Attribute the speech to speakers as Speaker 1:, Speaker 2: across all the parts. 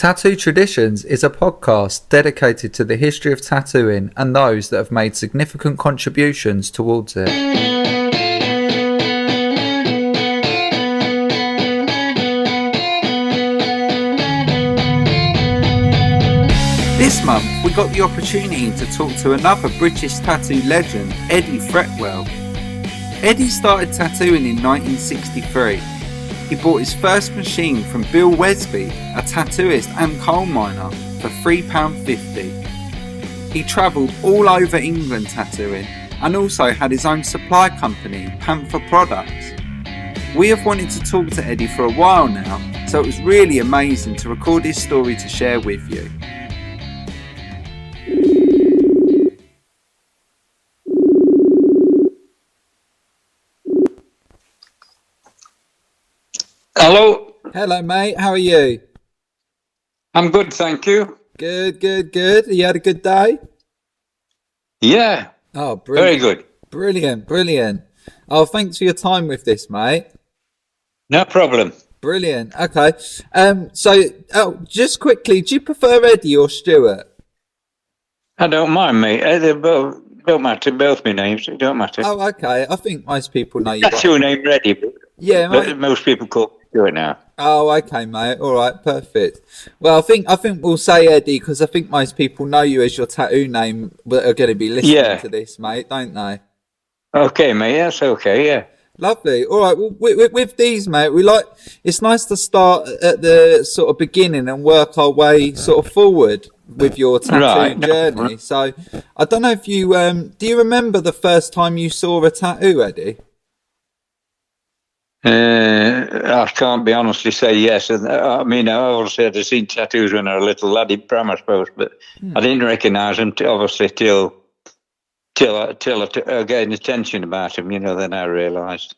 Speaker 1: Tattoo Traditions is a podcast dedicated to the history of tattooing and those that have made significant contributions towards it. This month we got the opportunity to talk to another British tattoo legend, Eddy Fretwell. Eddy started tattooing in 1963. He bought his first machine from Bill Wesby, a tattooist and coal miner, for £3.50. He travelled all over England tattooing and also had his own supply company, Panther Products. We have wanted to talk to Eddy for a while now, so it was really amazing to record his story to share with you.
Speaker 2: Hello.
Speaker 1: Hello mate, how are you?
Speaker 2: I'm good, thank you.
Speaker 1: Good. You had a good day?
Speaker 2: Yeah.
Speaker 1: Oh, brilliant.
Speaker 2: Very good.
Speaker 1: Brilliant. Oh, thanks for your time with this, mate.
Speaker 2: No problem.
Speaker 1: Brilliant. Okay. Just quickly, do you prefer Eddy or Stuart?
Speaker 2: I don't mind, mate. They both don't matter. Both my names. It don't matter.
Speaker 1: Oh, okay. I think most people know you.
Speaker 2: That's your name, Ready.
Speaker 1: Yeah,
Speaker 2: but most people call it now.
Speaker 1: Oh, okay, mate. All right, perfect. Well, I think we'll say Eddy because I think most people know you as your tattoo name that are going to be listening to this, mate, don't they?
Speaker 2: Okay, mate. That's okay. Yeah.
Speaker 1: Lovely. All right. Well, with these, mate, it's nice to start at the sort of beginning and work our way sort of forward with your tattoo journey. So, I don't know if you do you remember the first time you saw a tattoo, Eddy?
Speaker 2: I can't be honestly say yes. I mean, I obviously had seen tattoos when I was a little lad in primary, I suppose, but I didn't recognise them obviously till I gained attention about them. Then I realised.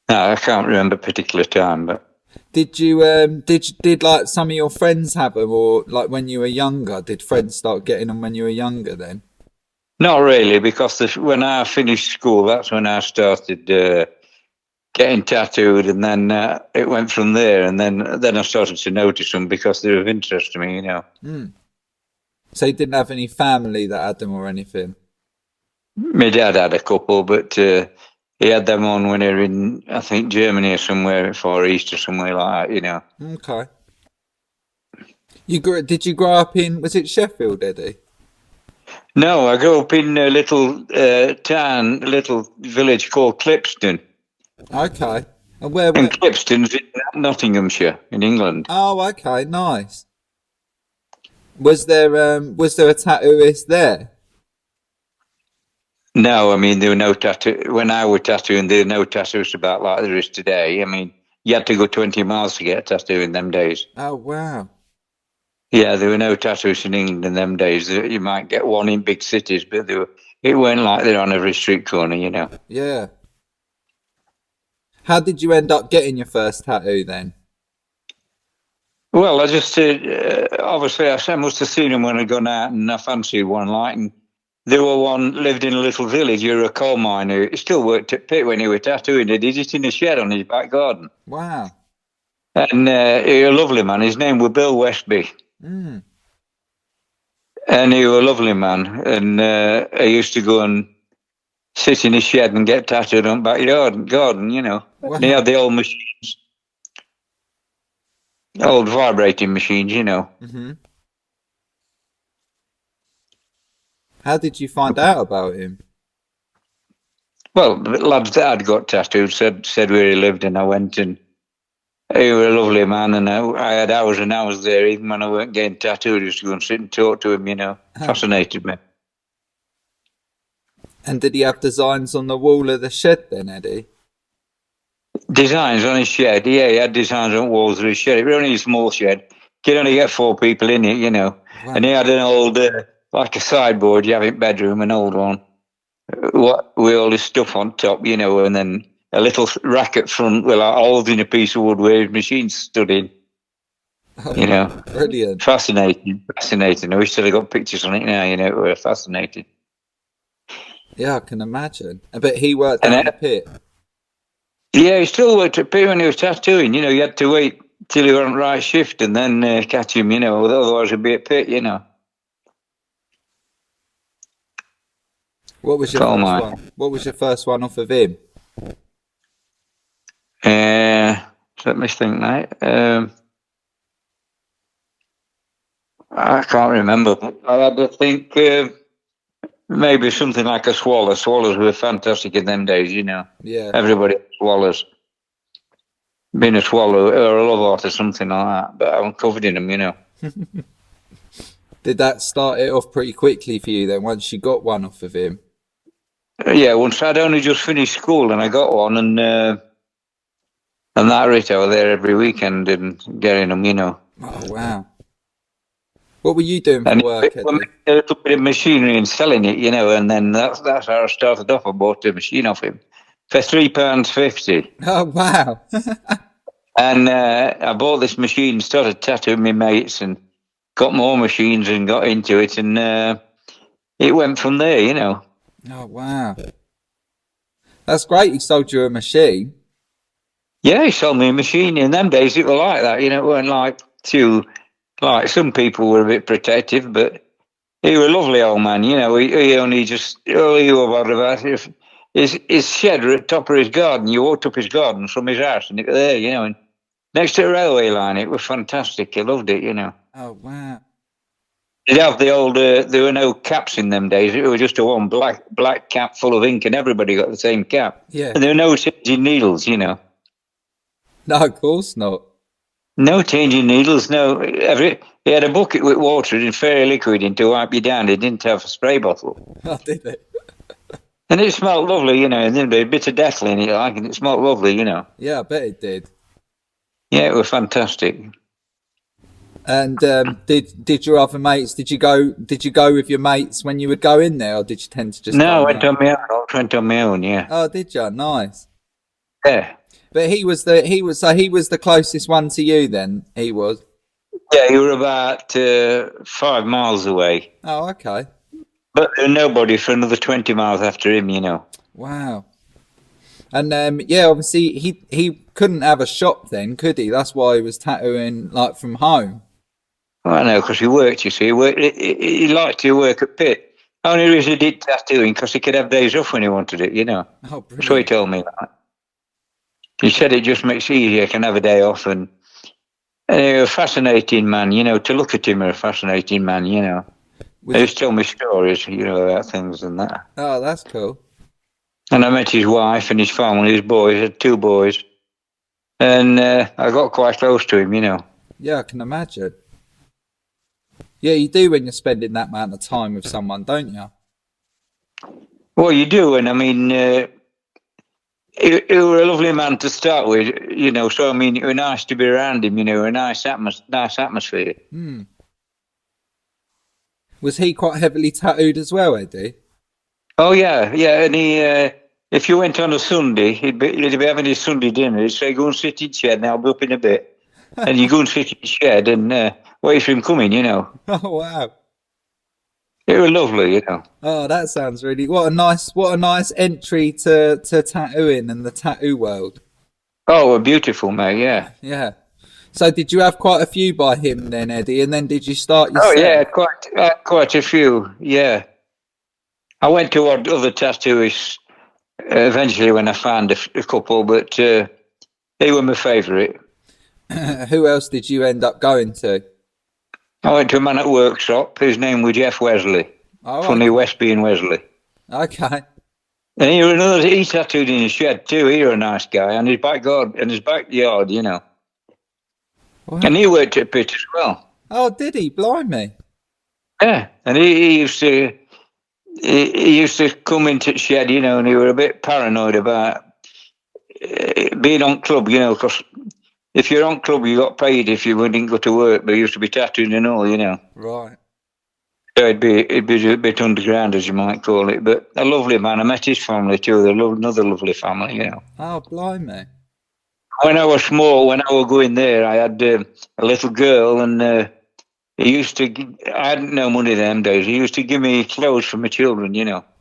Speaker 2: No, I can't remember a particular time, but.
Speaker 1: Did you did like some of your friends have them, or like when you were younger? Did friends start getting them when you were younger? Then.
Speaker 2: Not really, because when I finished school, that's when I started getting tattooed, and then it went from there. And then I started to notice them because they're of interest to me,
Speaker 1: So you didn't have any family that had them or anything?
Speaker 2: My dad had a couple, but he had them on when they were in, I think, Germany or somewhere, Far East or somewhere like that,
Speaker 1: Okay. Did you grow up in, was it Sheffield, Eddy?
Speaker 2: No, I grew up in a little town, a little village called Clipston.
Speaker 1: Okay. And
Speaker 2: Clipston's in Nottinghamshire, in England.
Speaker 1: Oh, okay, nice. Was there a tattooist there?
Speaker 2: No, I mean, there were no tattoo. When I was tattooing, there were no tattoos about like there is today. I mean, you had to go 20 miles to get a tattoo in them days.
Speaker 1: Oh, wow.
Speaker 2: Yeah, there were no tattoos in England in them days. You might get one in big cities, but it weren't like they're on every street corner,
Speaker 1: Yeah. How did you end up getting your first tattoo then?
Speaker 2: Well, I just, obviously, I must have seen them when I'd gone out and I fancied one, like, and there were one lived in a little village. You were a coal miner. He still worked at pit when he was tattooing. He did it in a shed on his back garden.
Speaker 1: Wow.
Speaker 2: And he was a lovely man. His name was Bill Wesby.
Speaker 1: Mm.
Speaker 2: And he was a lovely man. And I used to go and sit in his shed and get tattooed on backyard garden, Wow. And he had the old machines, old vibrating machines,
Speaker 1: Mm-hmm. How did you find out about him?
Speaker 2: Well, the lads that had got tattooed said where he lived, and I went, and he was a lovely man, and I had hours and hours there, even when I weren't getting tattooed. I used to go and sit and talk to him, Fascinated me.
Speaker 1: And did he have designs on the wall of the shed then, Eddy?
Speaker 2: Designs on his shed? Yeah, he had designs on walls of his shed. It was only a small shed. You could only get 4 people in it, Wow. And he had an old, like a sideboard, you have in bedroom, an old one, with all this stuff on top, and then a little rack at front with like holding a piece of wood where his machine stood in.
Speaker 1: Brilliant.
Speaker 2: Fascinating. I wish I'd have got pictures on it now, it were fascinating.
Speaker 1: Yeah, I can imagine. But he worked in the pit.
Speaker 2: Yeah, he still worked at pit when he was tattooing. You had to wait till he wasn't right shift, and then catch him, otherwise he'd be at pit,
Speaker 1: What was your first one? What was your first one off of him?
Speaker 2: Let me think, mate. I can't remember. I had to think maybe something like a swallow. Swallows were fantastic in them days,
Speaker 1: Yeah.
Speaker 2: Everybody had swallows. Being a swallow or a love heart or something like that, but I'm covered in them,
Speaker 1: Did that start it off pretty quickly for you then, once you got one off of him?
Speaker 2: Yeah, once I'd only just finished school and I got one, and that right, I was there every weekend and getting them,
Speaker 1: Oh, wow. What were you doing for work, Eddie?
Speaker 2: A little bit of machinery and selling it, and then that's how I started off. I bought a machine off him for £3.50.
Speaker 1: Oh, wow.
Speaker 2: And I bought this machine, started tattooing my mates, and got more machines and got into it, and it went from there,
Speaker 1: Oh, wow. That's great. He sold you a machine.
Speaker 2: Yeah, he sold me a machine. In them days, it was like that, it weren't like some people were a bit protective, but he was a lovely old man, he only just, all he was about if his shed at the top of his garden. You walked up his garden from his house, and it was there, and next to the railway line. It was fantastic. He loved it,
Speaker 1: Oh, wow.
Speaker 2: They'd have the old, there were no caps in them days. It was just a one black cap full of ink, and everybody got the same cap.
Speaker 1: Yeah.
Speaker 2: And there were no changing needles,
Speaker 1: No, of course not.
Speaker 2: No changing needles, no. He had a bucket with water and fairy liquid in to wipe you down. He didn't have a spray bottle.
Speaker 1: Oh, did it?
Speaker 2: And it smelled lovely, and then there was a bit of death in it, and it smelled lovely,
Speaker 1: Yeah, I bet it did.
Speaker 2: Yeah, it was fantastic.
Speaker 1: And did your other mates? Did you go with your mates when you would go in there, or did you tend to just?
Speaker 2: No, I went on my own. Yeah.
Speaker 1: Oh, did you? Nice.
Speaker 2: Yeah.
Speaker 1: But he was the closest one to you then. He was.
Speaker 2: Yeah, you were about 5 miles away.
Speaker 1: Oh, okay.
Speaker 2: But there was nobody for another 20 miles after him,
Speaker 1: Wow. And obviously he couldn't have a shop then, could he? That's why he was tattooing like from home.
Speaker 2: Well, I know, because he worked. You see, he liked to work at pit. Only reason he did tattooing because he could have days off when he wanted it.
Speaker 1: Oh, brilliant.
Speaker 2: So he told me that. He said it just makes it easier. I can have a day off, and he was a fascinating man. To look at him, a fascinating man. He just told me stories, about things and that.
Speaker 1: Oh, that's cool.
Speaker 2: And I met his wife and his family, his boys. He had 2 boys, and I got quite close to him.
Speaker 1: Yeah, I can imagine. Yeah, you do when you're spending that amount of time with someone, don't you?
Speaker 2: Well, you do, and I mean, he was a lovely man to start with, so I mean, it was nice to be around him, a nice atmosphere.
Speaker 1: Hmm. Was he quite heavily tattooed as well, Eddie?
Speaker 2: Oh, yeah, and he, if you went on a Sunday, he'd be having his Sunday dinner. He'd say, go and sit in the shed, and I'll be up in a bit. And you go and sit in the shed and wait for him coming,
Speaker 1: Oh, wow.
Speaker 2: It was lovely,
Speaker 1: Oh, that sounds really... What a nice entry to tattooing and the tattoo world.
Speaker 2: Oh, beautiful, mate, yeah.
Speaker 1: Yeah. So did you have quite a few by him then, Eddie? And then did you start yourself?
Speaker 2: Oh, yeah, quite a few, yeah. I went to other tattooists eventually when I found a couple, but they were my favourite.
Speaker 1: Who else did you end up going to?
Speaker 2: I went to a man at workshop. His name was Jeff Wesley.
Speaker 1: Oh,
Speaker 2: Funny Wesby and Wesley.
Speaker 1: Okay.
Speaker 2: And he tattooed in his shed too. He was a nice guy. And his backyard,
Speaker 1: Wow.
Speaker 2: And he worked at pit as well.
Speaker 1: Oh, did he? Blimey.
Speaker 2: Yeah. And he used to come into the shed, and he was a bit paranoid about being on club, because if you're on club, you got paid if you didn't go to work, but you used to be tattooing and all,
Speaker 1: Right.
Speaker 2: So it'd be a bit underground, as you might call it. But a lovely man. I met his family too. They're another lovely family,
Speaker 1: Oh, blimey.
Speaker 2: When I was small, when I was going there, I had a little girl, and I hadn't no money them days. He used to give me clothes for my children,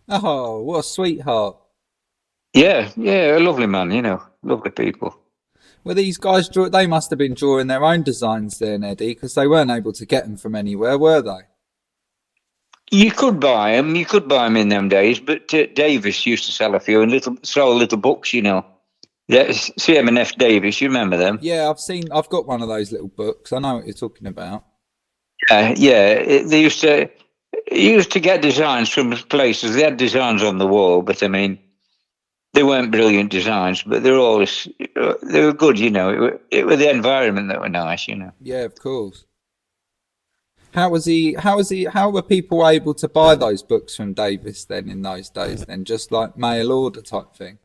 Speaker 1: Oh, what a sweetheart.
Speaker 2: Yeah, a lovely man, lovely people.
Speaker 1: Well, these guys they must have been drawing their own designs then, Eddie, because they weren't able to get them from anywhere, were they?
Speaker 2: You could buy them. You could buy them in them days, but Davis used to sell a few and sell little books, you know. Yeah, CM&F Davis, you remember them?
Speaker 1: Yeah, I've got one of those little books. I know what you're talking about.
Speaker 2: They used to get designs from places. They had designs on the wall, but I mean, they weren't brilliant designs, but they were good, you know. It was the environment that were nice, you know.
Speaker 1: Yeah, of course. How were people able to buy those books from Davis then in those days then? Just like mail order type thing?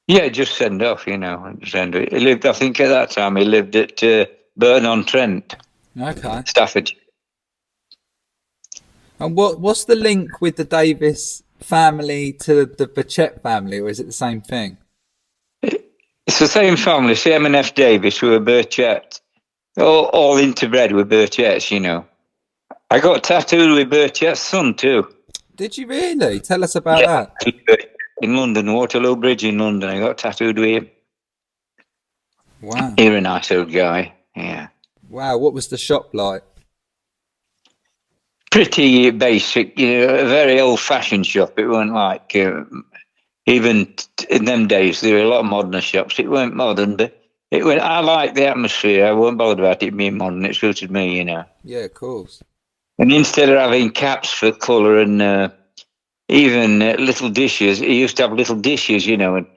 Speaker 2: Yeah, just send off, you know. He lived, I think at that time, he lived at Burn-on-Trent.
Speaker 1: Okay.
Speaker 2: Stafford.
Speaker 1: And what's the link with the Davis family to the Burchett family, or is it the same thing?
Speaker 2: It's the same family, CM&F Davis, who were Burchett. All interbred with Burchetts, you know. I got tattooed with Burchett's son too.
Speaker 1: Did you really? Tell us about that.
Speaker 2: In London, Waterloo Bridge in London, I got tattooed with him.
Speaker 1: Wow.
Speaker 2: He's a nice old guy, yeah.
Speaker 1: Wow, what was the shop like?
Speaker 2: Pretty basic, you know, a very old-fashioned shop. It weren't like, even in them days, there were a lot of modern shops. It weren't modern, but I liked the atmosphere. I wasn't bothered about it being modern. It suited me, you know.
Speaker 1: Yeah, of course.
Speaker 2: And instead of having caps for colour and even little dishes, he used to have little dishes, you know, and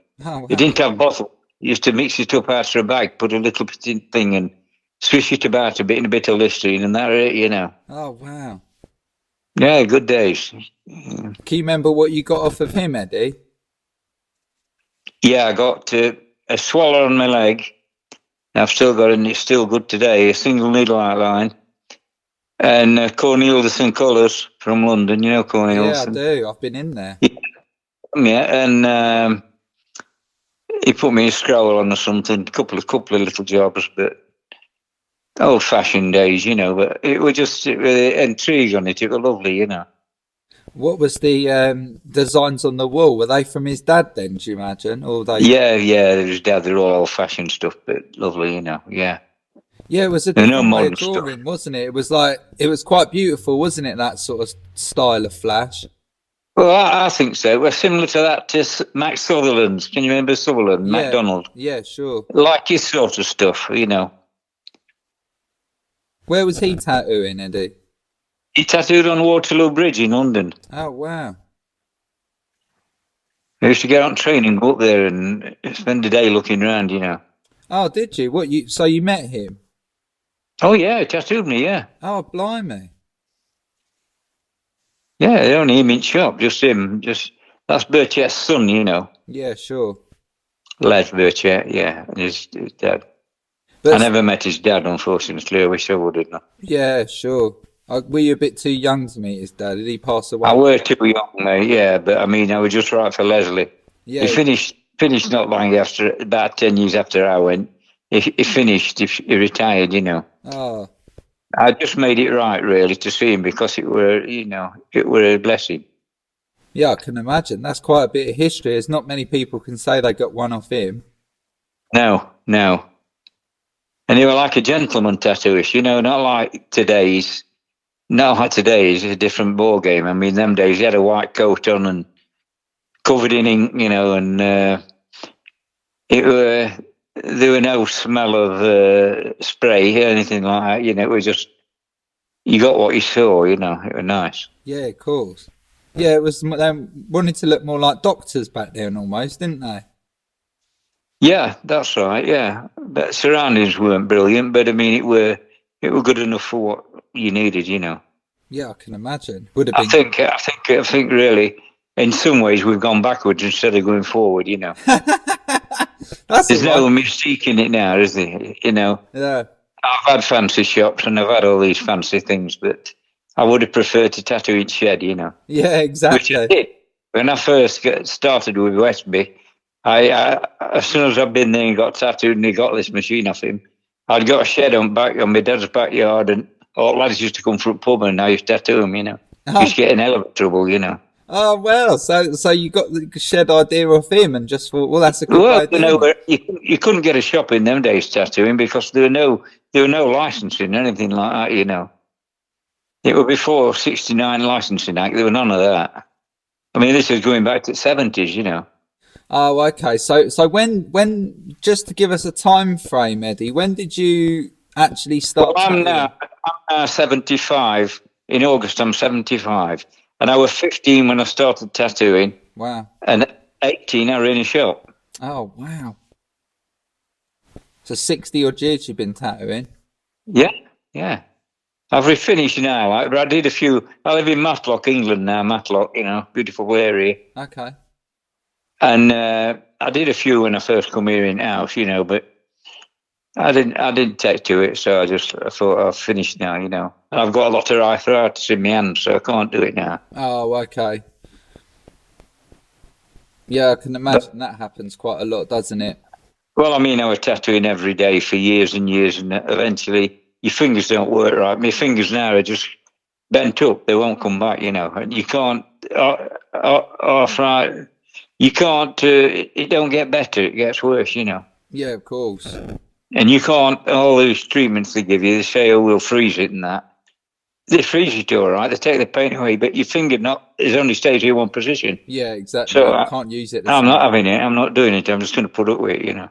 Speaker 2: he didn't have bottles. He used to mix it up out of a bag, put a little thing and swish it about a bit in a bit of Listerine, and that it, you know.
Speaker 1: Oh, wow.
Speaker 2: Yeah, good days.
Speaker 1: Can you remember what you got off of him, Eddie?
Speaker 2: Yeah, I got a swallow on my leg. I've still got it, and it's still good today, a single needle outline. And Cornelison Colours from London, you know Cornelison?
Speaker 1: Yeah, I do. I've been in there.
Speaker 2: Yeah, and he put me a scroll on or something, a couple of little jobs, but old-fashioned days, you know. But it was intrigue on it. It was lovely, you know.
Speaker 1: What was the designs on the wall? Were they from his dad then, do you imagine? Or they...
Speaker 2: Yeah, his dad. They're all old-fashioned stuff, but lovely, you know, yeah.
Speaker 1: Yeah, it was a different way of drawing, wasn't it? It was quite beautiful, wasn't it? That sort of style of flash.
Speaker 2: Well, I think so. We're similar to that to Max Sutherland's. Can you remember Sutherland,
Speaker 1: Yeah,
Speaker 2: MacDonald?
Speaker 1: Yeah, sure.
Speaker 2: Like his sort of stuff, you know.
Speaker 1: Where was he tattooing, Eddie?
Speaker 2: He tattooed on Waterloo Bridge in London.
Speaker 1: Oh, wow.
Speaker 2: I used to get on train and go up there and spend the day looking around, you know.
Speaker 1: Oh, did you? So you met him?
Speaker 2: Oh, yeah, he tattooed me, yeah.
Speaker 1: Oh, blimey.
Speaker 2: Yeah, only him in shop, just him. That's Burchett's son, you know.
Speaker 1: Yeah, sure.
Speaker 2: Les Burchett, yeah, and his dad. I never met his dad, unfortunately. I wish I would have.
Speaker 1: Yeah, sure. Were you a bit too young to meet his dad? Did he pass away?
Speaker 2: I were too young, mate, yeah, but I mean, I was just right for Leslie. Yeah. He finished not long after, about 10 years after I went. He finished, he retired, you know.
Speaker 1: Oh.
Speaker 2: I just made it right, really, to see him because it were a blessing.
Speaker 1: Yeah, I can imagine. That's quite a bit of history. There's not many people can say they got one off him.
Speaker 2: No. And he was like a gentleman tattooist, you know, not like today's. No, today's a different ball game. I mean, them days he had a white coat on and covered in ink, you know, and there were no smell of spray or anything like that. You know, it was just you got what you saw. You know, it was nice.
Speaker 1: Yeah, of course. Yeah, it was. They wanted to look more like doctors back then, almost, didn't they?
Speaker 2: Yeah, that's right. Yeah, but surroundings weren't brilliant, but I mean, it were good enough for what you needed. You know.
Speaker 1: Yeah, I can imagine. Would have been.
Speaker 2: I think really, in some ways, we've gone backwards instead of going forward. You know. There's no mystique in it now, is there? You know.
Speaker 1: Yeah.
Speaker 2: I've had fancy shops and I've had all these fancy things, but I would have preferred to tattoo in shed, you know.
Speaker 1: Yeah, exactly.
Speaker 2: Which I did. When I first started with Wesby, I as soon as I'd been there and got tattooed and he got this machine off him, I'd got a shed on my dad's backyard and all lads used to come from the pub and I used to tattoo them, you know. Used to get in hell of trouble, you know.
Speaker 1: Oh well, so you got the shed idea of him and just thought, well, that's a good way
Speaker 2: Well,
Speaker 1: of doing it.
Speaker 2: you couldn't get a shop in them days tattooing because there were no licensing, anything like that. It was before '69 licensing act. There were none of that. I mean, this is going back to the '70s.
Speaker 1: Oh, okay. So when just to give us a time frame, Eddie, when did you actually
Speaker 2: Well,
Speaker 1: start tattooing?
Speaker 2: I'm now 75. In August, I'm 75, and I was 15 when I started tattooing,
Speaker 1: Wow.
Speaker 2: and 18 I ran a shop.
Speaker 1: Oh, wow. So 60 odd years you've been tattooing.
Speaker 2: Yeah, yeah. I've refinished now. I did a few. I live in Matlock, England now. Matlock, beautiful area.
Speaker 1: Okay.
Speaker 2: And I did a few when I first come here in house, but I didn't take to it, so I thought I've finished now, And I've got a lot of arthritis in my hands, so I can't do it now.
Speaker 1: Oh, okay. Yeah, I can
Speaker 2: But,
Speaker 1: imagine that happens quite a lot, doesn't it?
Speaker 2: well, I mean, I was tattooing every day for years and years, and eventually your fingers don't work right. My fingers now are just bent up; they won't come back, And you can't arthritis. You can't. It don't get better; it gets worse.
Speaker 1: Yeah, of course.
Speaker 2: And you can't. All those treatments they give you, they say, "Oh, we'll freeze it," and that. They freeze it all right. They take the pain away, but your finger it only stays in one position.
Speaker 1: Yeah, exactly.
Speaker 2: So
Speaker 1: You can't use it the
Speaker 2: I'm
Speaker 1: same.
Speaker 2: not having it. I'm not doing it. I'm just going to put up with it.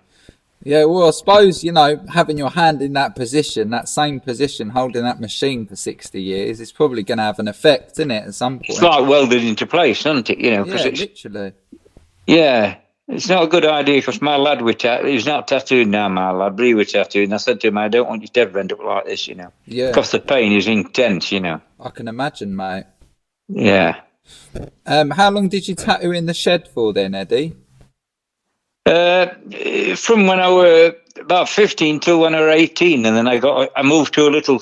Speaker 1: Yeah, well, I suppose, having your hand in that position, that same position, holding that machine for 60 years, it's probably going to have an effect, isn't it, at some
Speaker 2: It's
Speaker 1: point?
Speaker 2: like welded into place, isn't it? Because
Speaker 1: Yeah, literally.
Speaker 2: it's not a good idea. Because my lad he's not tattooing now, my lad, but he was tattooing. I said to him, I don't want you to ever end up like this,
Speaker 1: Yeah,
Speaker 2: because the pain is intense.
Speaker 1: I can imagine, mate.
Speaker 2: Yeah.
Speaker 1: How long did you tattoo in the shed for then, Eddie?
Speaker 2: Uh, from when I were about 15 till when I was 18, and then I moved to a little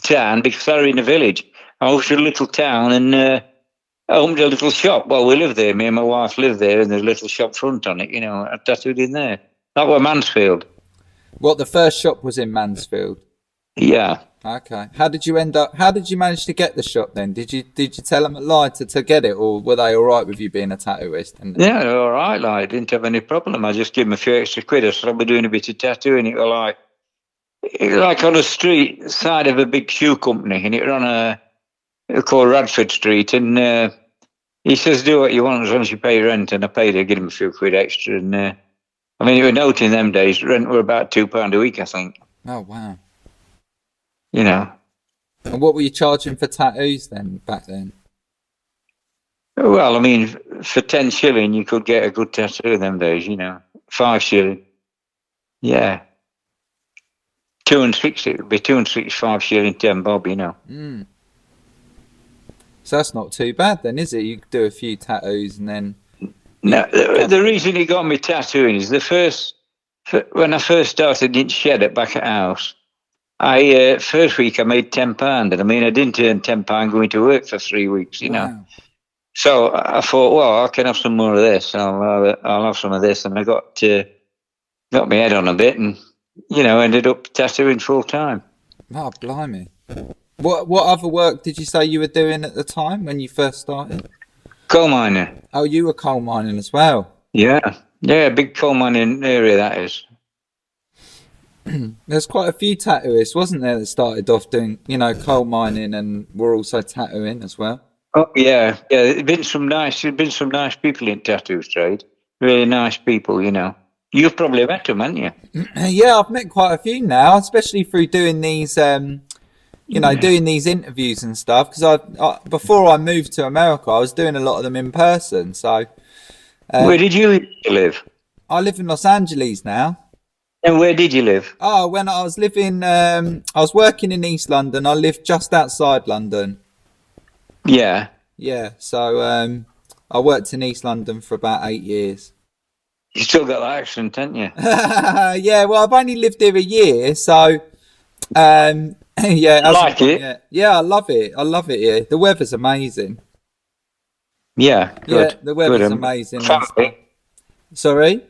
Speaker 2: town because I was in a village. I moved to a little town and I opened a little shop. Well, we lived there. Me and my wife lived there, and there's a little shop front on it. I tattooed in there. That was Mansfield.
Speaker 1: What, the first shop was in Mansfield?
Speaker 2: Yeah.
Speaker 1: Okay. How did you manage to get the shop then? Did you tell them a lie to get it, or were they all right with you being a tattooist?
Speaker 2: Yeah, they were all right. Like, I didn't have any problem. I just gave them a few extra quid. I said, I'll be doing a bit of tattooing. It was like on a street side of a big shoe company, and it was on called Radford Street. And he says, do what you want as long as you pay rent. And I paid her, give him a few quid extra. And I mean, it was note in them days. Rent were about £2 a week, I think.
Speaker 1: Oh, wow.
Speaker 2: And
Speaker 1: what were you charging for tattoos then, back then?
Speaker 2: Well, I mean, for 10 shilling, you could get a good tattoo in them days, 5 shilling. Yeah. 260, it would be 265 shilling, 10 bob,
Speaker 1: Mm. So that's not too bad then, is it? You could do a few tattoos and then...
Speaker 2: No, the reason he got me tattooing is when I first started in shed at back at house, first week I made £10, and I mean I didn't earn £10 going to work for 3 weeks,
Speaker 1: Wow.
Speaker 2: So I thought, well, I can have some more of this, and I'll have some of this, and I got my head on a bit, and ended up tattooing full time.
Speaker 1: Oh, blimey. What other work did you say you were doing at the time when you first started?
Speaker 2: Coal miner.
Speaker 1: Oh, you were coal mining as well.
Speaker 2: Yeah, big coal mining area that is.
Speaker 1: There's quite a few tattooists, wasn't there, that started off doing, coal mining and were also tattooing as well.
Speaker 2: Oh yeah. There's been some nice people in tattoo trade. Really nice people, You've probably met them, haven't you?
Speaker 1: Yeah, I've met quite a few now, especially through doing these, doing these interviews and stuff. Because before I moved to America, I was doing a lot of them in person. So,
Speaker 2: where did you live?
Speaker 1: I live in Los Angeles now.
Speaker 2: And where did you live?
Speaker 1: Oh, when I was I was working in East London. I lived just outside London.
Speaker 2: Yeah.
Speaker 1: Yeah, so I worked in East London for about 8 years.
Speaker 2: You still got that accent, haven't you?
Speaker 1: Yeah, well, I've only lived here a year, so yeah.
Speaker 2: Like it?
Speaker 1: Yeah, I love it. I love it here. The weather's amazing.
Speaker 2: Yeah, good.
Speaker 1: Yeah, the weather's amazing.
Speaker 2: Family?
Speaker 1: Sorry?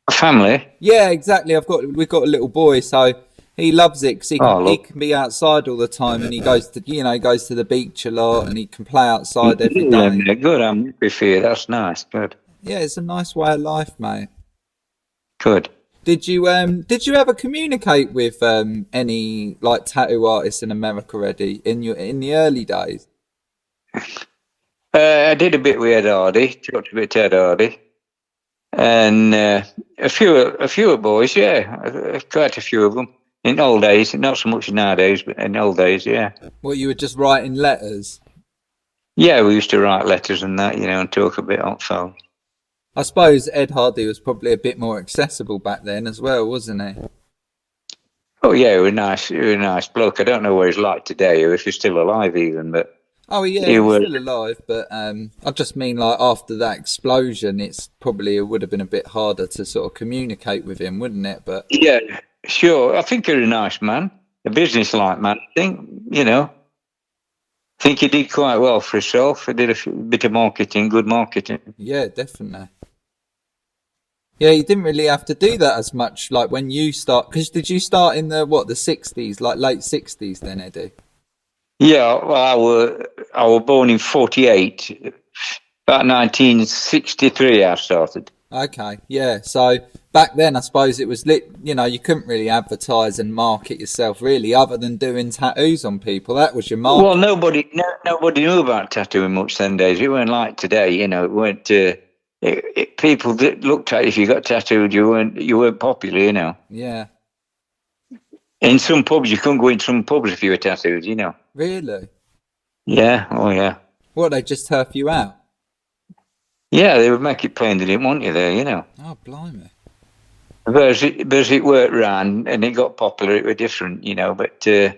Speaker 2: Family?
Speaker 1: Yeah, exactly. We've got a little boy, so He loves it because
Speaker 2: Oh,
Speaker 1: he
Speaker 2: look.
Speaker 1: can be outside all the time, and he goes to goes to the beach a lot, and he can play outside every
Speaker 2: Yeah,
Speaker 1: day.
Speaker 2: good. I'm happy for you. That's nice. Good.
Speaker 1: Yeah, it's a nice way of life, mate.
Speaker 2: Good.
Speaker 1: Did you ever communicate with any like tattoo artists in America already in the early days?
Speaker 2: I did a bit with Ed Hardy. Talked a bit to Ed Hardy. And a few boys, yeah, quite a few of them in old days. Not so much nowadays, but in old days, yeah.
Speaker 1: Well, you were just writing letters.
Speaker 2: Yeah, we used to write letters and that, and talk a bit on phone.
Speaker 1: I suppose Ed Hardy was probably a bit more accessible back then as well, wasn't he?
Speaker 2: Oh yeah, he was nice. He was a nice bloke. I don't know what he's like today, or if he's still alive even, but
Speaker 1: Oh yeah,
Speaker 2: he
Speaker 1: he's
Speaker 2: was.
Speaker 1: still alive, but I just mean like after that explosion, it would have been a bit harder to sort of communicate with him, wouldn't it? But
Speaker 2: Yeah, sure. I think he's a nice man, a business-like man. I think, I think he did quite well for himself. He did bit of marketing, good marketing.
Speaker 1: yeah, definitely. Yeah, you didn't really have to do that as much, like when you start. Because did you start in the 60s, like late 60s, then, Eddie?
Speaker 2: Yeah, well, I was born in 48. About 1963 I started.
Speaker 1: Okay, yeah. So back then, I suppose it was lit. You couldn't really advertise and market yourself really, other than doing tattoos on people. That was your
Speaker 2: Well,
Speaker 1: market.
Speaker 2: nobody knew about tattooing much then days. It weren't like today, It weren't. People that looked at you, if you got tattooed, you weren't popular.
Speaker 1: Yeah,
Speaker 2: In some pubs, you couldn't go in some pubs if you were tattooed.
Speaker 1: really.
Speaker 2: Yeah, oh yeah.
Speaker 1: What, they just turf you out?
Speaker 2: Yeah, they would make it plain they didn't want you there.
Speaker 1: Oh, blimey.
Speaker 2: But as it worked round and it got popular, it was different, But you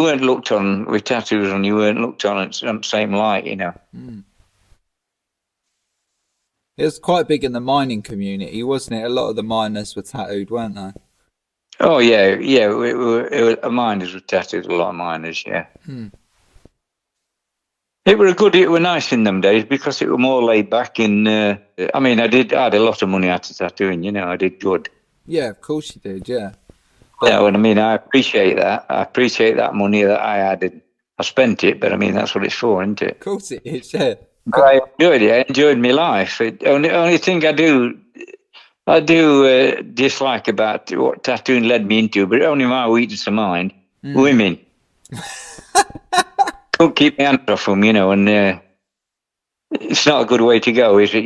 Speaker 2: weren't looked on with tattoos on. You weren't looked on at the same light.
Speaker 1: Mm. It was quite big in the mining community, wasn't it? A lot of the miners were tattooed, weren't they?
Speaker 2: Oh yeah, yeah. Miners were tattooed. A lot of miners, yeah.
Speaker 1: Hmm.
Speaker 2: It were nice in them days because it were more laid back. I mean, I had a lot of money out of tattooing. I did good.
Speaker 1: Yeah, of course you did. Yeah,
Speaker 2: You know
Speaker 1: but
Speaker 2: what I mean? I appreciate that. I appreciate that money that I had. I spent it, but I mean that's what it's for, isn't it?
Speaker 1: of course it is. Yeah.
Speaker 2: But I enjoyed it. I enjoyed my life. Only thing I do dislike about what tattooing led me into, but only my weakness of mind. Women. Couldn't keep my hands off them, and it's not a good way to go, is it?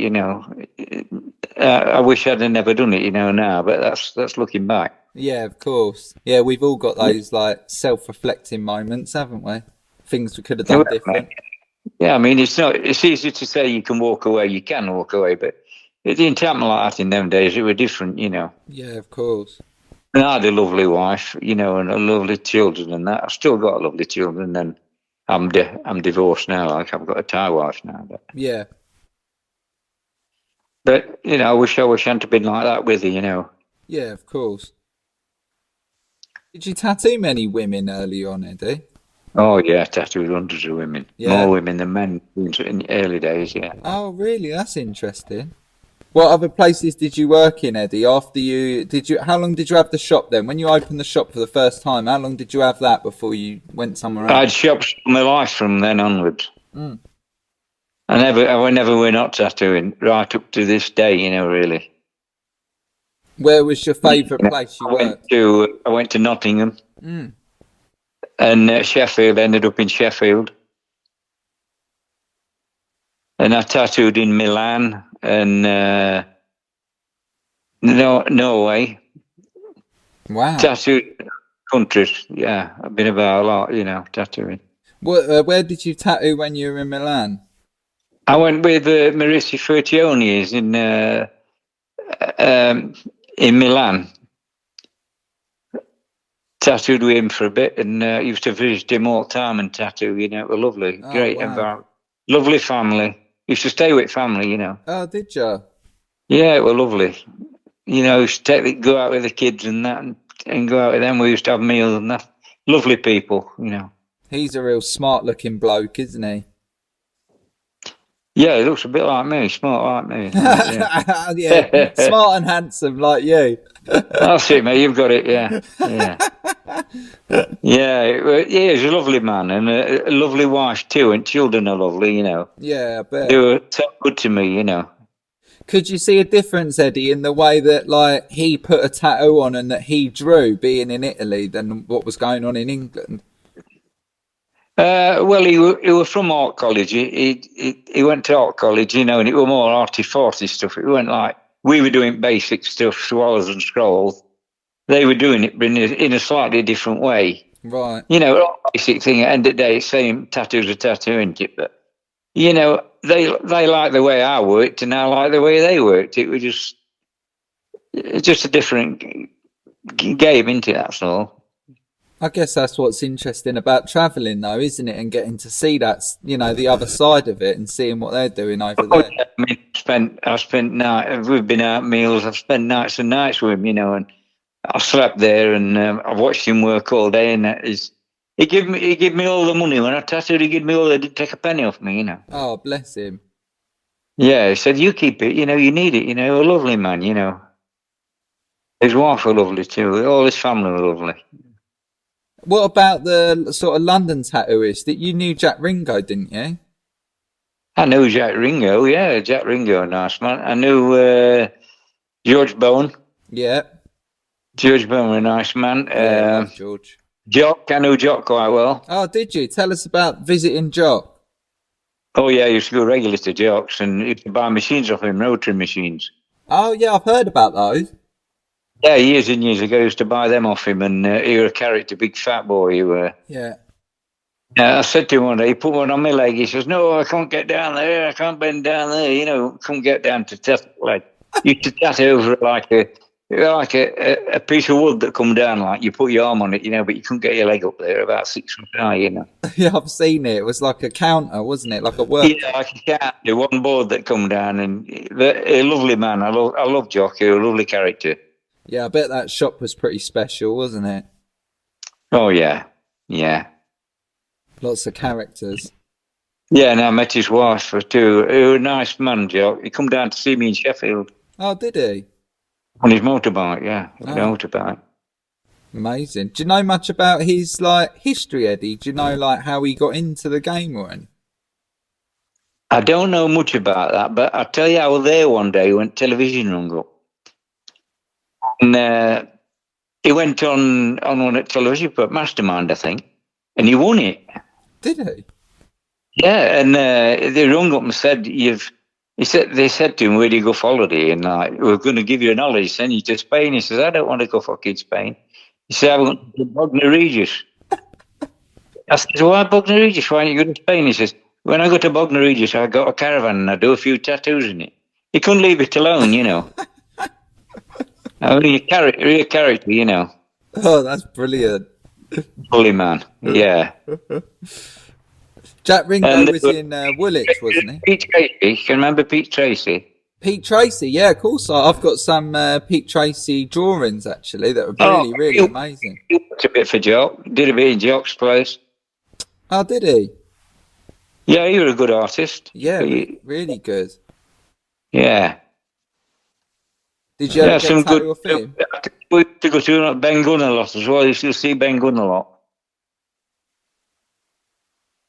Speaker 2: I wish I'd have never done it, now, but that's looking back.
Speaker 1: Yeah, of course. Yeah, we've all got those like self-reflecting moments, haven't we? Things we could have done different.
Speaker 2: Yeah, I mean, it's easy to say you can walk away, but it didn't happen like that in them days. It was different,
Speaker 1: Yeah, of course.
Speaker 2: And I had a lovely wife, and a lovely children and that. I've still got lovely children, and I'm divorced now. Like I've got a Thai wife now,
Speaker 1: Yeah.
Speaker 2: but I wish I hadn't have been like that with you.
Speaker 1: Yeah, of course. Did you tattoo many women early on, Eddie?
Speaker 2: Oh yeah, tattooed hundreds of women,
Speaker 1: Yeah.
Speaker 2: more women than men in the early days. Yeah.
Speaker 1: Oh, really? That's interesting. What other places did you work in, Eddie? How long did you have the shop then? When you opened the shop for the first time, how long did you have that before you went somewhere
Speaker 2: I
Speaker 1: else?
Speaker 2: had shops all my life from then onwards.
Speaker 1: Mm.
Speaker 2: I never were not tattooing right up to this day. Really.
Speaker 1: Where was your favourite place you worked?
Speaker 2: I went to Nottingham
Speaker 1: Mm.
Speaker 2: and Sheffield. Ended up in Sheffield, and I tattooed in Milan and Norway.
Speaker 1: Wow.
Speaker 2: Tattooed countries. Yeah, I've been about a lot. Tattooing.
Speaker 1: Where did you tattoo when you were in Milan?
Speaker 2: I went with Maurizio Fertioni in Milan. Tattooed with him for a bit, and used to visit him all the time and tattoo. It was lovely,
Speaker 1: Oh,
Speaker 2: great
Speaker 1: wow.
Speaker 2: environment, lovely family. Used to stay with family.
Speaker 1: Oh, did you?
Speaker 2: Yeah, it was lovely. Used to go out with the kids and that, and go out with them. We used to have meals and that. Lovely people.
Speaker 1: He's a real smart-looking bloke, isn't he?
Speaker 2: Yeah, he looks a bit like me, smart like me. Yeah.
Speaker 1: Yeah, smart and handsome like you.
Speaker 2: That's it, mate. You've got it. Yeah, yeah, yeah. He's a lovely man and a lovely wife too, and children are lovely.
Speaker 1: Yeah, I
Speaker 2: They
Speaker 1: bet.
Speaker 2: were so good to me.
Speaker 1: Could you see a difference, Eddie, in the way that like he put a tattoo on and that he drew, being in Italy, than what was going on in England?
Speaker 2: Well, he was from art college. He went to art college, and it was more arty-farty stuff. It wasn't like we were doing basic stuff, swallows and scrolls. They were doing it in a slightly different way.
Speaker 1: Right.
Speaker 2: Basic thing. At the end of the day, same tattoos are tattooing it, but they like the way I worked, and I like the way they worked. It was just a different game, isn't it? That's all.
Speaker 1: I guess that's what's interesting about travelling, though, isn't it? And getting to see that, the other side of it and seeing what they're doing over there.
Speaker 2: Yeah, I mean, I spent nights. We've been out meals. I've spent nights and nights with him, and I slept there, and I've watched him work all day. And he gave me all the money when I tattooed. He gave me all. He didn't take a penny off me,
Speaker 1: Oh, bless him.
Speaker 2: Yeah, he said, "You keep it. You need it. A lovely man. His wife was lovely too. All his family were lovely."
Speaker 1: What about the sort of London tattooist? That you knew Jack Ringo, didn't you?
Speaker 2: I knew Jack Ringo. Yeah, Jack Ringo, nice man. I knew George Bowen.
Speaker 1: Yeah.
Speaker 2: George Bowen, a nice man.
Speaker 1: Yeah, George.
Speaker 2: Jock, I knew Jock quite well.
Speaker 1: Oh, did you? Tell us about visiting Jock.
Speaker 2: Oh yeah, I used to go regularly to Jock's and used to buy machines off him, rotary machines.
Speaker 1: Oh yeah, I've heard about those.
Speaker 2: Yeah, years and years ago, I used to buy them off him, and he was a character, big fat boy. He were.
Speaker 1: Yeah.
Speaker 2: I said to him one day, he put one on my leg. He says, "No, I can't get down there. I can't bend down there. Can't get down to tattoo leg. You used to tattoo over like a piece of wood that come down, like you put your arm on it, but you couldn't get your leg up there about 6 foot high,
Speaker 1: Yeah, I've seen it. It was like a counter, wasn't it? Like a work.
Speaker 2: Yeah, like a counter, one board that come down, and a lovely man. I love Jock. A lovely character.
Speaker 1: Yeah, I bet that shop was pretty special, wasn't it?
Speaker 2: Oh yeah, yeah.
Speaker 1: Lots of characters.
Speaker 2: Yeah, and I met his wife too. He was a nice man, Jock. He come down to see me in Sheffield.
Speaker 1: Oh, did he?
Speaker 2: On his motorbike, yeah.
Speaker 1: Oh.
Speaker 2: Motorbike.
Speaker 1: Amazing. Do you know much about his history, Eddie? Do you know how he got into the game or anything?
Speaker 2: I don't know much about that, but I'll tell you, I was there one day when television rung up. And he went on one at television, but Mastermind, I think, and he won it.
Speaker 1: Did he?
Speaker 2: Yeah, and they rung up and said, they said to him, "Where do you go for holiday?" And we're going to give you an holiday, send you to Spain. He says, "I don't want to go fucking Spain." He said, "I want to Bognor Regis." I said, "Why Bognor Regis? Why don't you go to Spain?" He says, "When I go to Bognor Regis, I got a caravan and I do a few tattoos in it." He couldn't leave it alone, I mean, a character,
Speaker 1: Oh, that's brilliant.
Speaker 2: Bully man, yeah.
Speaker 1: Jack Ringo was in Woolwich, wasn't he?
Speaker 2: Pete Tracy, you can remember Pete Tracy?
Speaker 1: Pete Tracy, yeah, of course. I've got some Pete Tracy drawings, actually, that are really amazing.
Speaker 2: He worked a bit for Jock, did a bit in Jock's place.
Speaker 1: Oh, did he?
Speaker 2: Yeah, he was a good artist.
Speaker 1: Yeah, really good.
Speaker 2: Yeah.
Speaker 1: Did you ever get a tattoo off him?
Speaker 2: We used to go to Ben Gunn a lot as well. You used to see Ben Gunn a lot.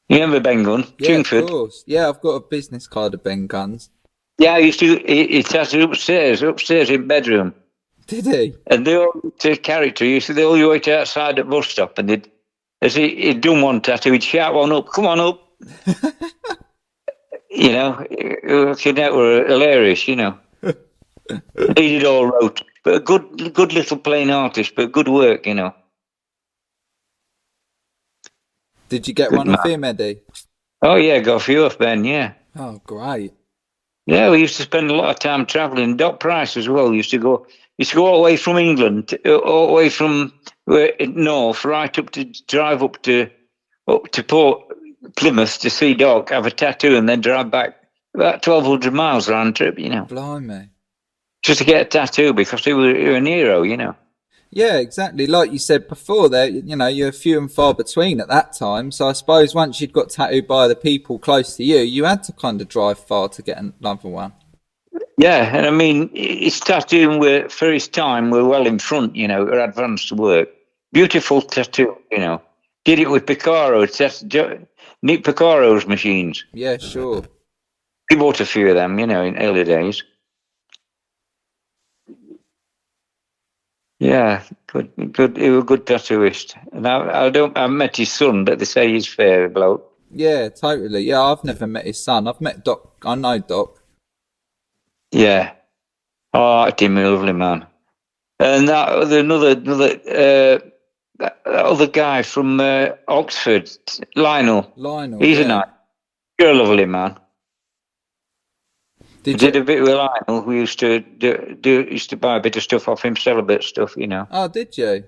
Speaker 2: You remember Ben Gunn?
Speaker 1: Yeah,
Speaker 2: Chingford?
Speaker 1: of course. Yeah, I've got a business card of Ben Gunn's.
Speaker 2: Yeah, he tattooed upstairs in bedroom.
Speaker 1: Did he?
Speaker 2: And they all to character. They all wait outside at bus stop, and he'd done one tattoo, he'd shout one up, "Come on up!" That were hilarious. He did all wrote, but a good little plain artist, but good work.
Speaker 1: Did you get one off him, Eddie?
Speaker 2: Oh yeah, got a few off Ben. Yeah.
Speaker 1: Oh, great.
Speaker 2: Yeah, we used to spend a lot of time travelling. Doc Price as well used to go all the way from England, all the way from north, right up to drive up to Port Plymouth to see Doc, have a tattoo, and then drive back about 1,200 miles round trip.
Speaker 1: Blimey.
Speaker 2: Just to get a tattoo because he was an hero.
Speaker 1: Yeah, exactly. Like you said before, there, you know, you're few and far between at that time. So I suppose once you'd got tattooed by the people close to you, you had to kind of drive far to get another one.
Speaker 2: Yeah, and I mean, his tattooing were for his time were well in front. You know, or advanced work. Beautiful tattoo. You know, did it with Picaro, Nick Picaro's machines.
Speaker 1: Yeah, sure.
Speaker 2: We bought a few of them. You know, in early days. Yeah, good. He was a good tattooist. And I met his son, but they say he's fair bloke.
Speaker 1: Yeah, totally. Yeah, I've never met his son. I've met Doc. I know Doc.
Speaker 2: Yeah. Oh, Tim, lovely man. And that other guy from Oxford, Lionel.
Speaker 1: Lionel.
Speaker 2: He's
Speaker 1: Yeah.
Speaker 2: you're a lovely man. I
Speaker 1: Did
Speaker 2: did
Speaker 1: you?
Speaker 2: a bit with Lionel. We used to used to buy a bit of stuff off him, sell a bit of stuff, you know.
Speaker 1: Oh, did you?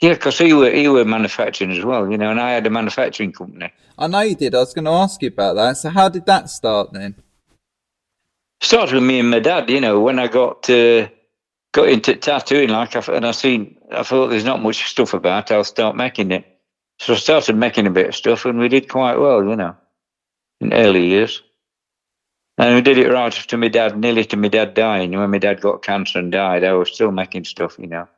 Speaker 2: Yeah, because he were manufacturing as well, you know, and I had a manufacturing company.
Speaker 1: I know you did. I was going to ask you about that. So how did that start then?
Speaker 2: Started with me and my dad, you know, when I got into tattooing, like, I thought there's not much stuff about, I'll start making it. So I started making a bit of stuff, and we did quite well, you know, in early years. And we did it right after nearly to my dad dying. When my dad got cancer and died, I was still making stuff, you know.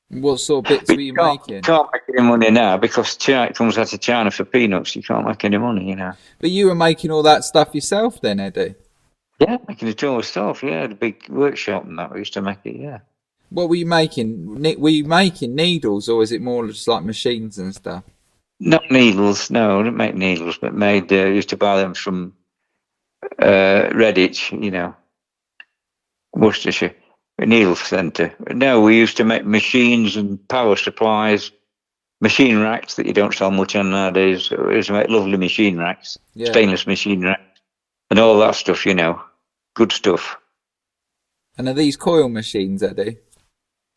Speaker 1: What sort of bits were you making?
Speaker 2: Can't make any money now because it comes out of China for peanuts. You can't make any money, you know.
Speaker 1: But you were making all that stuff yourself then, Eddie?
Speaker 2: Yeah, making it all myself. Yeah, the big workshop and that. We used to make it. Yeah.
Speaker 1: What were you making? Were you making needles, or is it more just like machines and stuff?
Speaker 2: Not needles. No, I didn't make needles, but used to buy them from Redditch, you know, Worcestershire. A needle centre. No, we used to make machines and power supplies, machine racks that you don't sell much on nowadays. So we used to make lovely machine racks, stainless machine racks, and all that stuff, you know. Good stuff.
Speaker 1: And are these coil machines, Eddie?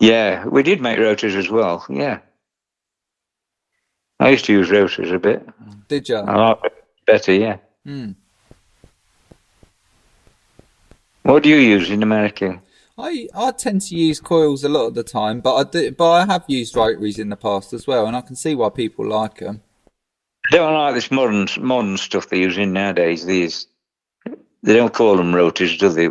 Speaker 2: Yeah, we did make rotors as well, yeah. I used to use rotors a bit.
Speaker 1: Did you?
Speaker 2: I like it better, yeah.
Speaker 1: Hmm.
Speaker 2: What do you use in America?
Speaker 1: I tend to use coils a lot of the time, but I have used rotaries in the past as well, and I can see why people like them.
Speaker 2: I don't like this modern stuff they're using nowadays. They don't call them rotors, do they?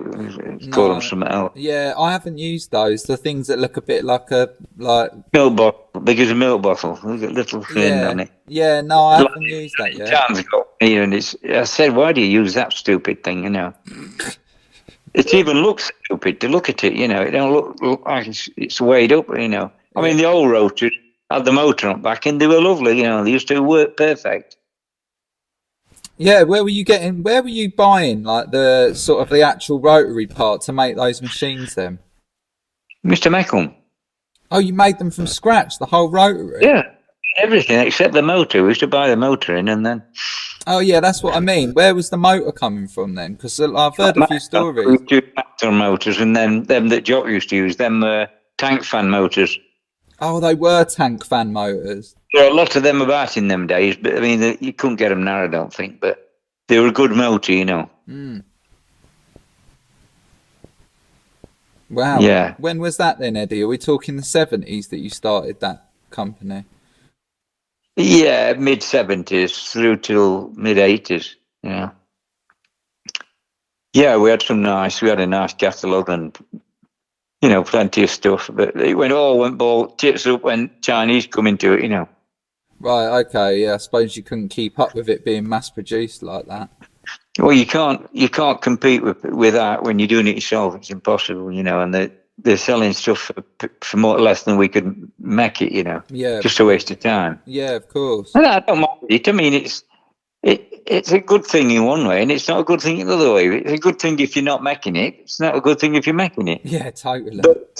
Speaker 2: Call them something else.
Speaker 1: Yeah, I haven't used those. The things that look a bit like
Speaker 2: milk bottle, big as a milk bottle, with a little fin on it.
Speaker 1: Yeah, no, I haven't used that yet.
Speaker 2: John's got here, and I said, why do you use that stupid thing? You know. It even looks stupid to look at it, you know. It don't look like it's weighed up, you know. I mean, the old rotors had the motor on back, and they were lovely, you know. They used to work perfect.
Speaker 1: Yeah, where were you buying like the sort of the actual rotary part to make those machines then?
Speaker 2: Mr. Meckham.
Speaker 1: Oh, you made them from scratch, the whole rotary?
Speaker 2: Yeah, everything except the motor. We used to buy the motor in, and then.
Speaker 1: Oh yeah, that's what I mean. Where was the motor coming from then? Because I've heard a few stories. We
Speaker 2: do Panther motors, and then them that Jock used to use, them tank fan motors.
Speaker 1: Oh, they were tank fan motors.
Speaker 2: There were a lot of them about in them days, but I mean, you couldn't get them now, I don't think. But they were a good motor, you know.
Speaker 1: Mm. Wow.
Speaker 2: Yeah.
Speaker 1: When was that then, Eddie? Are we talking the 70s that you started that company?
Speaker 2: Yeah, mid-70s through till mid-80s, yeah. Yeah, we had a nice catalogue and, you know, plenty of stuff. But it went tits up when Chinese come into it, you know.
Speaker 1: Right, okay, yeah, I suppose you couldn't keep up with it being mass-produced like that.
Speaker 2: Well, you can't compete with that when you're doing it yourself. It's impossible, you know, and they're selling stuff for more or less than we could make it, you know.
Speaker 1: Yeah.
Speaker 2: Just a waste of time.
Speaker 1: Yeah, of course.
Speaker 2: And I don't mind it. I mean, it's a good thing in one way, and it's not a good thing in the other way. It's a good thing if you're not making it. It's not a good thing if you're making it.
Speaker 1: Yeah, totally.
Speaker 2: But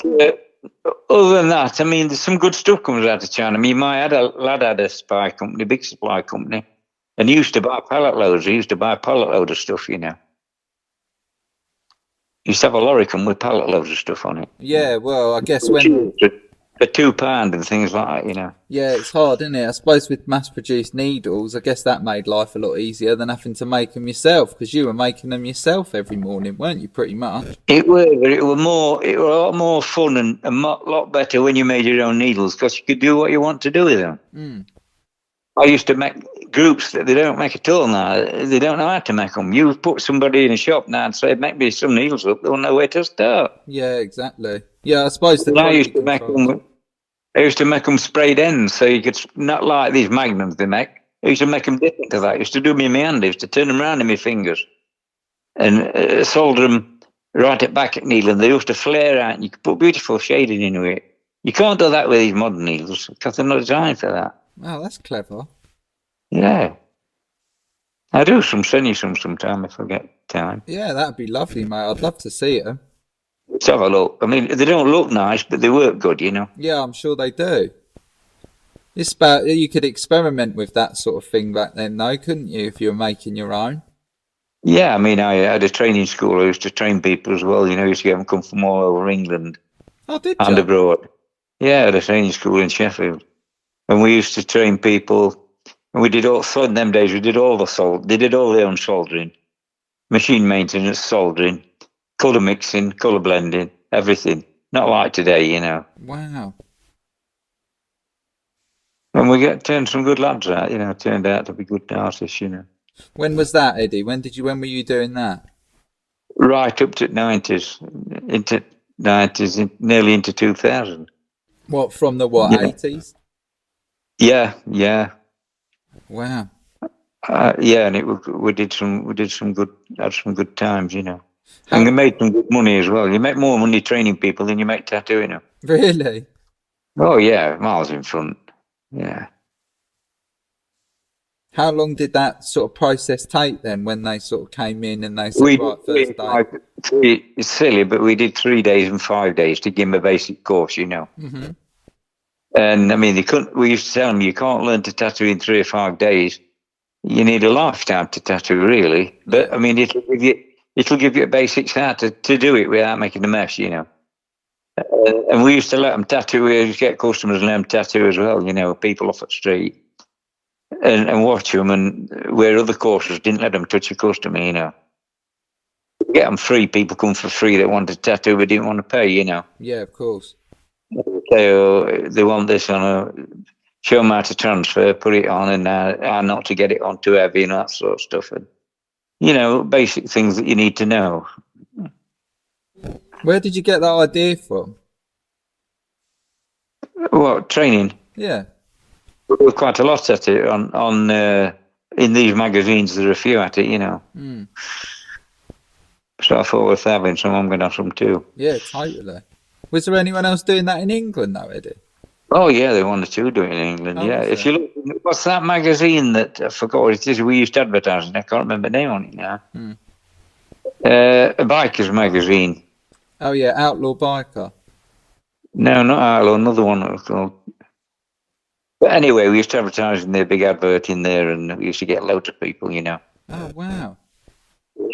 Speaker 2: other than that, I mean, there's some good stuff comes out of China. I mean, my lad had a supply company, big supply company, and he used to buy pallet loads. He used to buy a pallet load of stuff, you know. He used to have a lorry come with pallet loads of stuff on it.
Speaker 1: Yeah, well, I guess when
Speaker 2: for £2 and things like that.
Speaker 1: Yeah, it's hard, isn't it? I suppose with mass-produced needles, I guess that made life a lot easier than having to make them yourself, because you were making them yourself every morning, weren't you? Pretty much.
Speaker 2: It were, but it were a lot more fun and a lot better when you made your own needles because you could do what you want to do with them.
Speaker 1: Mm.
Speaker 2: I used to make groups that they don't make at all now. They don't know how to make them. You put somebody in a shop now and say, make me some needles up, they won't know where to start.
Speaker 1: Yeah, exactly. Yeah, I suppose the
Speaker 2: I used to make them. I used to make them sprayed ends, so you could, not like these magnums they make. I used to make them different to that. I used to do them in my hand. I used to turn them around in my fingers and solder them right at back at needle, and they used to flare out, and you could put beautiful shading into it. You can't do that with these modern needles because they're not designed for that.
Speaker 1: Oh, that's clever.
Speaker 2: Yeah. I do send you some sometime if I get time.
Speaker 1: Yeah, that'd be lovely, mate. I'd love to see them.
Speaker 2: Let's have a look. I mean, they don't look nice, but they work good,
Speaker 1: Yeah, I'm sure they do. It's about, you could experiment with that sort of thing back then, though, couldn't you, if you were making your own?
Speaker 2: Yeah, I mean, I had a training school. I used to train people as well. I used to get them come from all over England.
Speaker 1: Oh, did
Speaker 2: and
Speaker 1: you?
Speaker 2: abroad. Yeah, I had a training school in Sheffield. And we used to train people. And we did so in them days, we did all they did all their own soldering, machine maintenance, soldering, colour mixing, colour blending, everything. Not like today,
Speaker 1: Wow.
Speaker 2: And we turned some good lads out, turned out to be good artists,
Speaker 1: When was that, Eddie? When were you doing that?
Speaker 2: Right up to 90s, nearly into 2000.
Speaker 1: What, from the 80s?
Speaker 2: Yeah, yeah.
Speaker 1: Wow.
Speaker 2: Yeah, and we did some good times, and we made some good money as well. You make more money training people than you make tattooing them.
Speaker 1: Really?
Speaker 2: Oh yeah, miles in front. Yeah.
Speaker 1: How long did that sort of process take then, when they sort of came in and they said, right, first day?
Speaker 2: It's silly, but we did 3 days and 5 days to give them a basic course,
Speaker 1: Mm-hmm.
Speaker 2: And I mean, we used to tell them you can't learn to tattoo in 3 or 5 days. You need a lifetime to tattoo, really. But I mean, it'll give you a basics how to do it without making a mess, And we used to let them tattoo. We used to get customers and let them tattoo as well, people off the street, and watch them. And where other courses didn't let them touch a customer, Get them free. People come for free that wanted to tattoo but didn't want to pay,
Speaker 1: Yeah, of course.
Speaker 2: They want this show them how to transfer, put it on, and how not to get it on too heavy and that sort of stuff. And, basic things that you need to know.
Speaker 1: Where did you get that idea from?
Speaker 2: What, training?
Speaker 1: Yeah.
Speaker 2: There was quite a lot at it on in these magazines. There are a few at it,
Speaker 1: Mm.
Speaker 2: So I thought with having some, I'm going to have some too.
Speaker 1: Yeah, totally. Was there anyone else doing that in England though, Eddie?
Speaker 2: Oh yeah, they wanted to do it in England. Yeah, if you look, what's that magazine that I forgot what it is? We used to advertise, and I can't remember the name on it now.
Speaker 1: Mm.
Speaker 2: A biker's magazine.
Speaker 1: Oh yeah, Outlaw Biker.
Speaker 2: No, not Outlaw. Another one that was called. But anyway, we used to advertise in their big advert in there, and we used to get loads of people.
Speaker 1: Oh wow.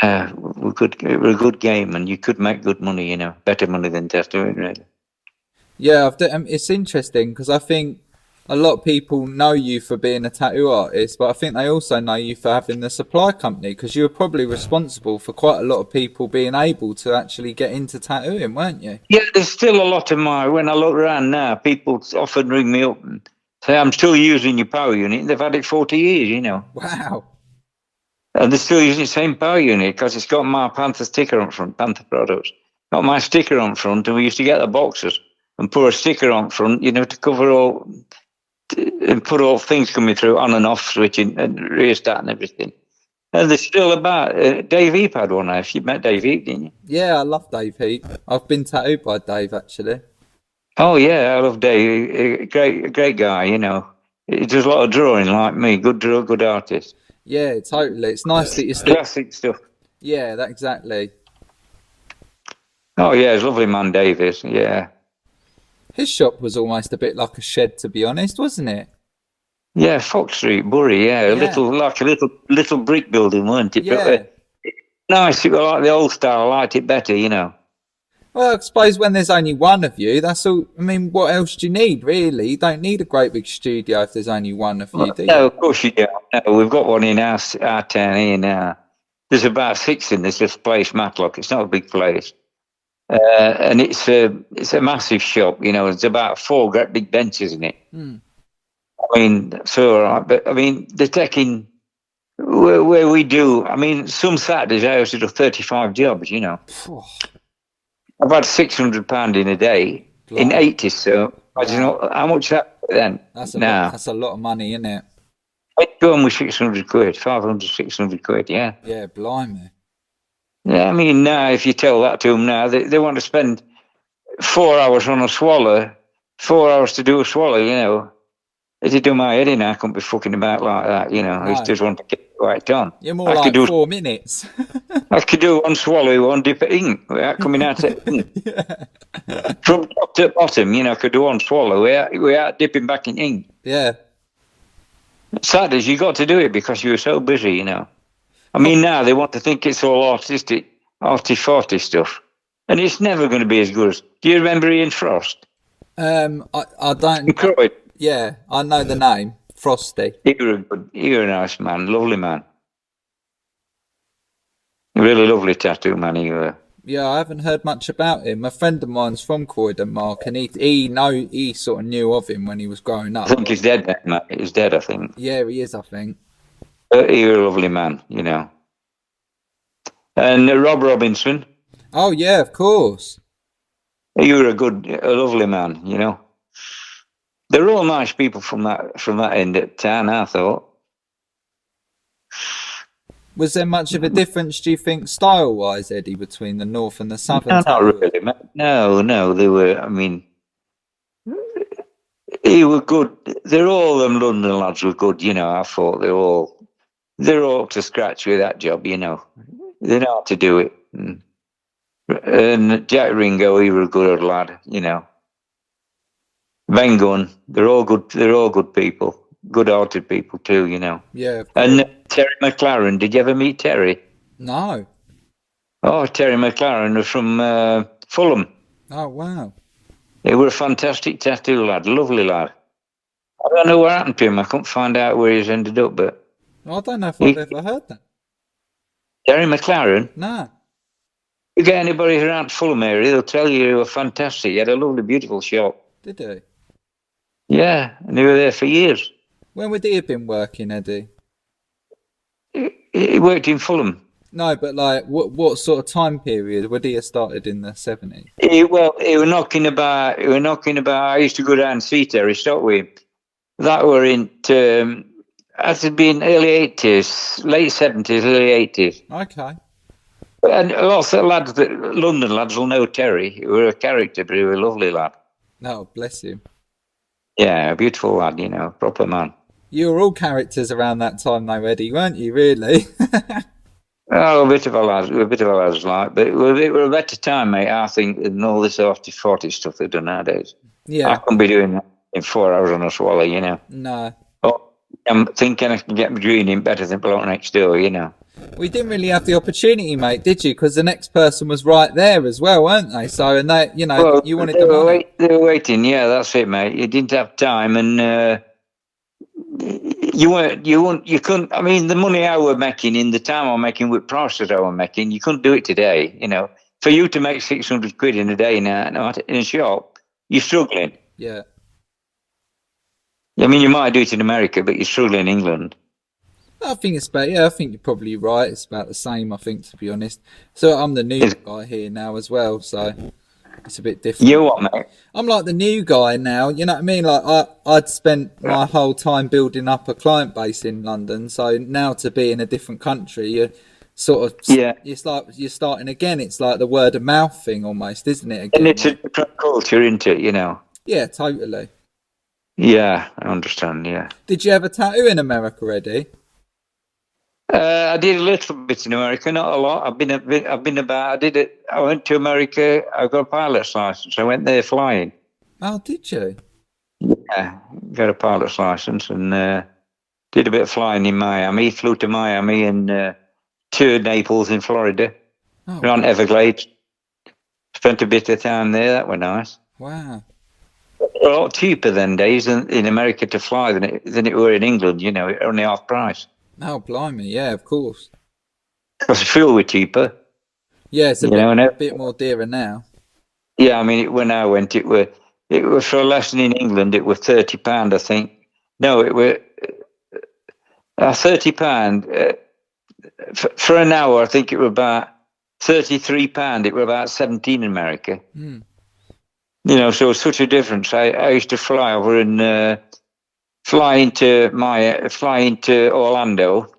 Speaker 2: It was a good game, and you could make good money. Better money than tattooing, really.
Speaker 1: Yeah, it's interesting because I think a lot of people know you for being a tattoo artist, but I think they also know you for having the supply company, because you were probably responsible for quite a lot of people being able to actually get into tattooing, weren't you?
Speaker 2: Yeah, there's still a lot of when I look around now, people often ring me up and say, I'm still using your power unit. They've had it 40 years,
Speaker 1: Wow.
Speaker 2: And they're still using the same power unit because it's got my Panther sticker on front, Panther Products. Got my sticker on front, and we used to get the boxes and put a sticker on front, to cover all, and put all things coming through, on and off switching and rear start and everything. And there's still about, Dave Heap had one. You met Dave Heap, didn't you?
Speaker 1: Yeah, I love Dave Heap. I've been tattooed by Dave, actually.
Speaker 2: Oh yeah, I love Dave. A great guy, He does a lot of drawing like me. Good drawer, good artist.
Speaker 1: Yeah, totally. It's nice that you're still...
Speaker 2: Classic stuff.
Speaker 1: Yeah, that exactly.
Speaker 2: Oh yeah, he's a lovely man, Dave is. Yeah.
Speaker 1: His shop was almost a bit like a shed, to be honest, wasn't it?
Speaker 2: Yeah, Fox Street, Bury. Yeah, a little brick building, weren't it?
Speaker 1: Yeah.
Speaker 2: But, nice. It was like the old style. I liked it better,
Speaker 1: Well, I suppose when there's only one of you, that's all. I mean, what else do you need, really? You don't need a great big studio if there's only one of you, do you?
Speaker 2: No, of course you don't. No, we've got one in our town here now. There's about 6 in this little place, Matlock. It's not a big place. And it's a massive shop, you know. There's about 4 great big benches in it. I mean, so all right, but I mean, they're taking where we do. I mean, some Saturdays I used to do 35 jobs, you know. I've had £600 in a day in 80s, so I don't know how much that then.
Speaker 1: That's a lot of money, isn't it?
Speaker 2: I'd go on with 600 quid, 500, 600 quid, yeah.
Speaker 1: Yeah, blimey.
Speaker 2: Yeah, I mean, now if you tell that to them now, they want to spend 4 hours on a swallow, 4 hours to do a swallow, you know. If you do my head in, I couldn't be fucking about like that, you know. I just want to get it right done.
Speaker 1: You're more like 4 minutes.
Speaker 2: I could do one swallow, one dip of ink without coming out of ink. From top to bottom, you know, I could do one swallow without dipping back in ink.
Speaker 1: Yeah.
Speaker 2: Saturdays, you got to do it because you were so busy, you know. I mean, now they want to think it's all artistic, arty-farty stuff. And it's never going to be as good as... Do you remember Ian Frost?
Speaker 1: I don't... Yeah, I know the name. Frosty.
Speaker 2: You were a nice man, lovely man. Really lovely tattoo man, you were.
Speaker 1: Yeah, I haven't heard much about him. A friend of mine's from Croydon, Mark, and he sort of knew of him when he was growing up.
Speaker 2: I think he's dead now, mate. He's dead, I think.
Speaker 1: Yeah, he is, I think.
Speaker 2: He was a lovely man, you know. And Rob Robinson.
Speaker 1: Oh, yeah, of course.
Speaker 2: You were a lovely man, you know. They're all nice people from that end of town, I thought.
Speaker 1: Was there much of a difference, do you think, style-wise, Eddie, between the north and the southern?
Speaker 2: No, not really, mate. No, they were, I mean, they were good. They're all them London lads were good, you know. I thought they're all to scratch with that job, you know. They know how to do it. And Jack Ringo, he was a good old lad, you know. Van Gunn, they're all good people. Good-hearted people too, you know.
Speaker 1: Yeah.
Speaker 2: And Terry McLaren, did you ever meet Terry?
Speaker 1: No.
Speaker 2: Oh, Terry McLaren was from Fulham.
Speaker 1: Oh, wow.
Speaker 2: He was a fantastic tattoo lad, lovely lad. I don't know what happened to him. I couldn't find out where he's ended up, but...
Speaker 1: I don't know if I've ever heard that.
Speaker 2: Terry McLaren?
Speaker 1: No.
Speaker 2: You get anybody around Fulham area, they'll tell you he was fantastic. He had a lovely, beautiful shop.
Speaker 1: Did he?
Speaker 2: Yeah, and he was there for years.
Speaker 1: When would he have been working, Eddie?
Speaker 2: He worked in Fulham.
Speaker 1: No, but like, what sort of time period would he have started in the 70s?
Speaker 2: He was knocking about. I used to go down and see Terry, stop with him. That were in, had to be in early 80s, late 70s, early 80s.
Speaker 1: Okay.
Speaker 2: And lots of lads, London lads will know Terry. He was a character, but he was a lovely lad.
Speaker 1: Oh, bless him.
Speaker 2: Yeah, a beautiful lad, you know, proper man.
Speaker 1: You were all characters around that time, though, Eddie, weren't you? Really?
Speaker 2: Oh, a bit of a lad, like, but it were a better time, mate. I think than all this arty-farty stuff they do nowadays.
Speaker 1: Yeah,
Speaker 2: I couldn't be doing that in 4 hours on a swallow, you know.
Speaker 1: No.
Speaker 2: Oh, I'm thinking I can get my dream in better than bloke next door, you know.
Speaker 1: We didn't really have the opportunity, mate, did you? Because the next person was right there as well, weren't they? So, and they, you know, you wanted the money.
Speaker 2: They were waiting. Yeah, that's it, mate. You didn't have time, and you couldn't. I mean, the money I were making in the time I'm making with prices I were making, you couldn't do it today. You know, for you to make 600 quid in a day now in a shop, you're struggling.
Speaker 1: Yeah.
Speaker 2: I mean, you might do it in America, but you're struggling in England.
Speaker 1: I think it's about, yeah, I think you're probably right. It's about the same, I think, to be honest. So I'm the new guy here now as well, so it's a bit different.
Speaker 2: You what, mate?
Speaker 1: I'm like the new guy now, you know what I mean? Like I'd spent my whole time building up a client base in London, so now to be in a different country, you're sort of, it's like you're starting again. It's like the word of mouth thing almost, isn't it? Again?
Speaker 2: And it's a different culture, isn't it, you know?
Speaker 1: Yeah, totally.
Speaker 2: Yeah, I understand, yeah.
Speaker 1: Did you ever tattoo in America, Eddie?
Speaker 2: I did a little bit in America, not a lot. I've been about. I did it. I went to America. I got a pilot's license. I went there flying.
Speaker 1: Oh, did you?
Speaker 2: Yeah, got a pilot's license and did a bit of flying in Miami. Flew to Miami and toured Naples in Florida.
Speaker 1: Oh,
Speaker 2: around Everglades. Spent a bit of time there. That were nice.
Speaker 1: Wow.
Speaker 2: A lot cheaper then days in America to fly than it were in England. You know, only half price.
Speaker 1: Oh, blimey. Yeah, of course.
Speaker 2: Because the fuel were cheaper.
Speaker 1: Yeah, it's a bit more dearer now.
Speaker 2: Yeah, I mean, when I went, it were for a lesson in England. It was £30, I think. No, it were £30 for an hour. I think it were about £33. It were about 17 in America.
Speaker 1: Mm.
Speaker 2: You know, so such a difference. I used to fly over and fly into Orlando.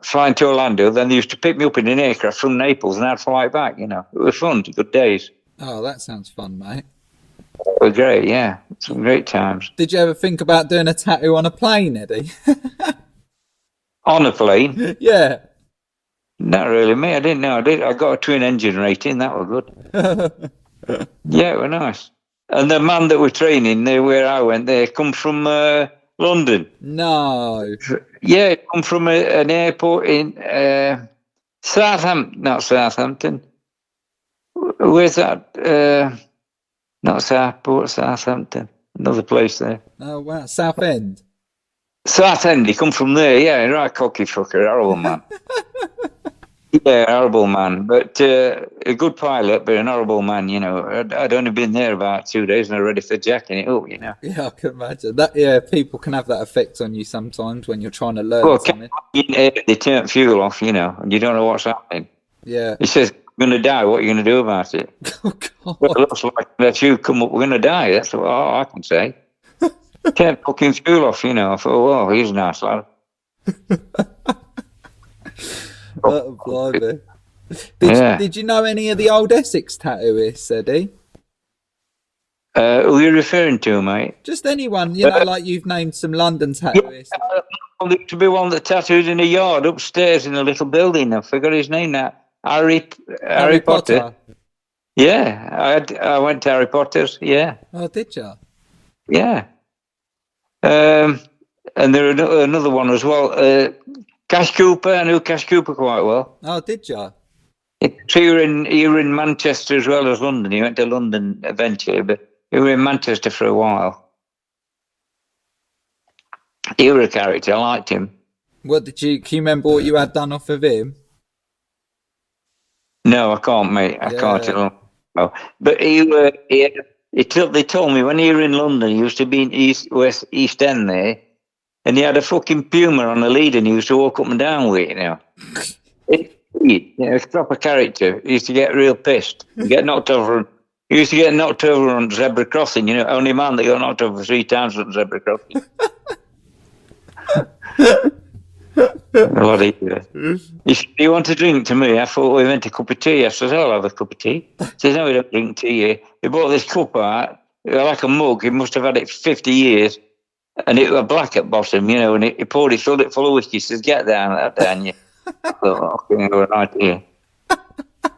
Speaker 2: Flying to Orlando, then they used to pick me up in an aircraft from Naples, and I'd fly back. You know, it was fun, good days.
Speaker 1: Oh, that sounds fun, mate.
Speaker 2: It was great, yeah, some great times.
Speaker 1: Did you ever think about doing a tattoo on a plane, Eddie?
Speaker 2: On a plane?
Speaker 1: Yeah.
Speaker 2: Not really, me. I didn't know. I got a twin engine rating. That was good. Yeah, it was nice. And the man that we're training there, where I went, they come from London.
Speaker 1: No.
Speaker 2: Yeah, come from an airport in Southampton, not Southampton. Where's that? Not Southport, Southampton. Another place there.
Speaker 1: Oh, wow. Southend.
Speaker 2: Southend, he come from there, yeah. Right cocky fucker, horrible man. Yeah, horrible man. But a good pilot, but an horrible man, you know. I'd only been there about 2 days and I'm ready for jacking it up, you know.
Speaker 1: Yeah, I can imagine. That. Yeah, people can have that effect on you sometimes when you're trying to learn something.
Speaker 2: They turn fuel off, you know, and you don't know what's happening.
Speaker 1: Yeah.
Speaker 2: He says, "We're going to die. What are you going to do about it?"
Speaker 1: Oh, God.
Speaker 2: Well, it looks like that you come up, we're going to die. That's all I can say. Turn fucking fuel off, you know. I thought, well, he's a nice lad.
Speaker 1: Oh, blimey. Did you know any of the old Essex tattooists, Eddie?
Speaker 2: Who are you referring to, mate?
Speaker 1: Just anyone, you know, like you've named some London tattooists.
Speaker 2: Yeah, there used to be one that tattooed in a yard upstairs in a little building. I forgot his name now. Harry Potter. Yeah, I went to Harry Potter's, yeah.
Speaker 1: Oh, did you?
Speaker 2: Yeah. And there another one as well. Cash Cooper, I knew Cash Cooper quite well.
Speaker 1: Oh, did you?
Speaker 2: So you were in Manchester as well as London. You went to London eventually, but you were in Manchester for a while. You were a character. I liked him.
Speaker 1: Can you remember what you had done off of him?
Speaker 2: No, I can't, mate. I can't. No. But they told me when you were in London, he used to be in East End there, and he had a fucking Puma on the lead, and he used to walk up and down with it, you know. It's a proper character. He used to get real pissed. He used to get knocked over on zebra crossing, you know, only man that got knocked over 3 times on zebra crossing. What if you want a drink to me? I thought we went a cup of tea. I said, I'll have a cup of tea. He says, no, we don't drink tea here. He bought this cup out, like a mug. He must have had it 50 years. And it was black at bottom, you know, and he filled it full of whiskey. He says, get down, you. I thought, okay, all right here.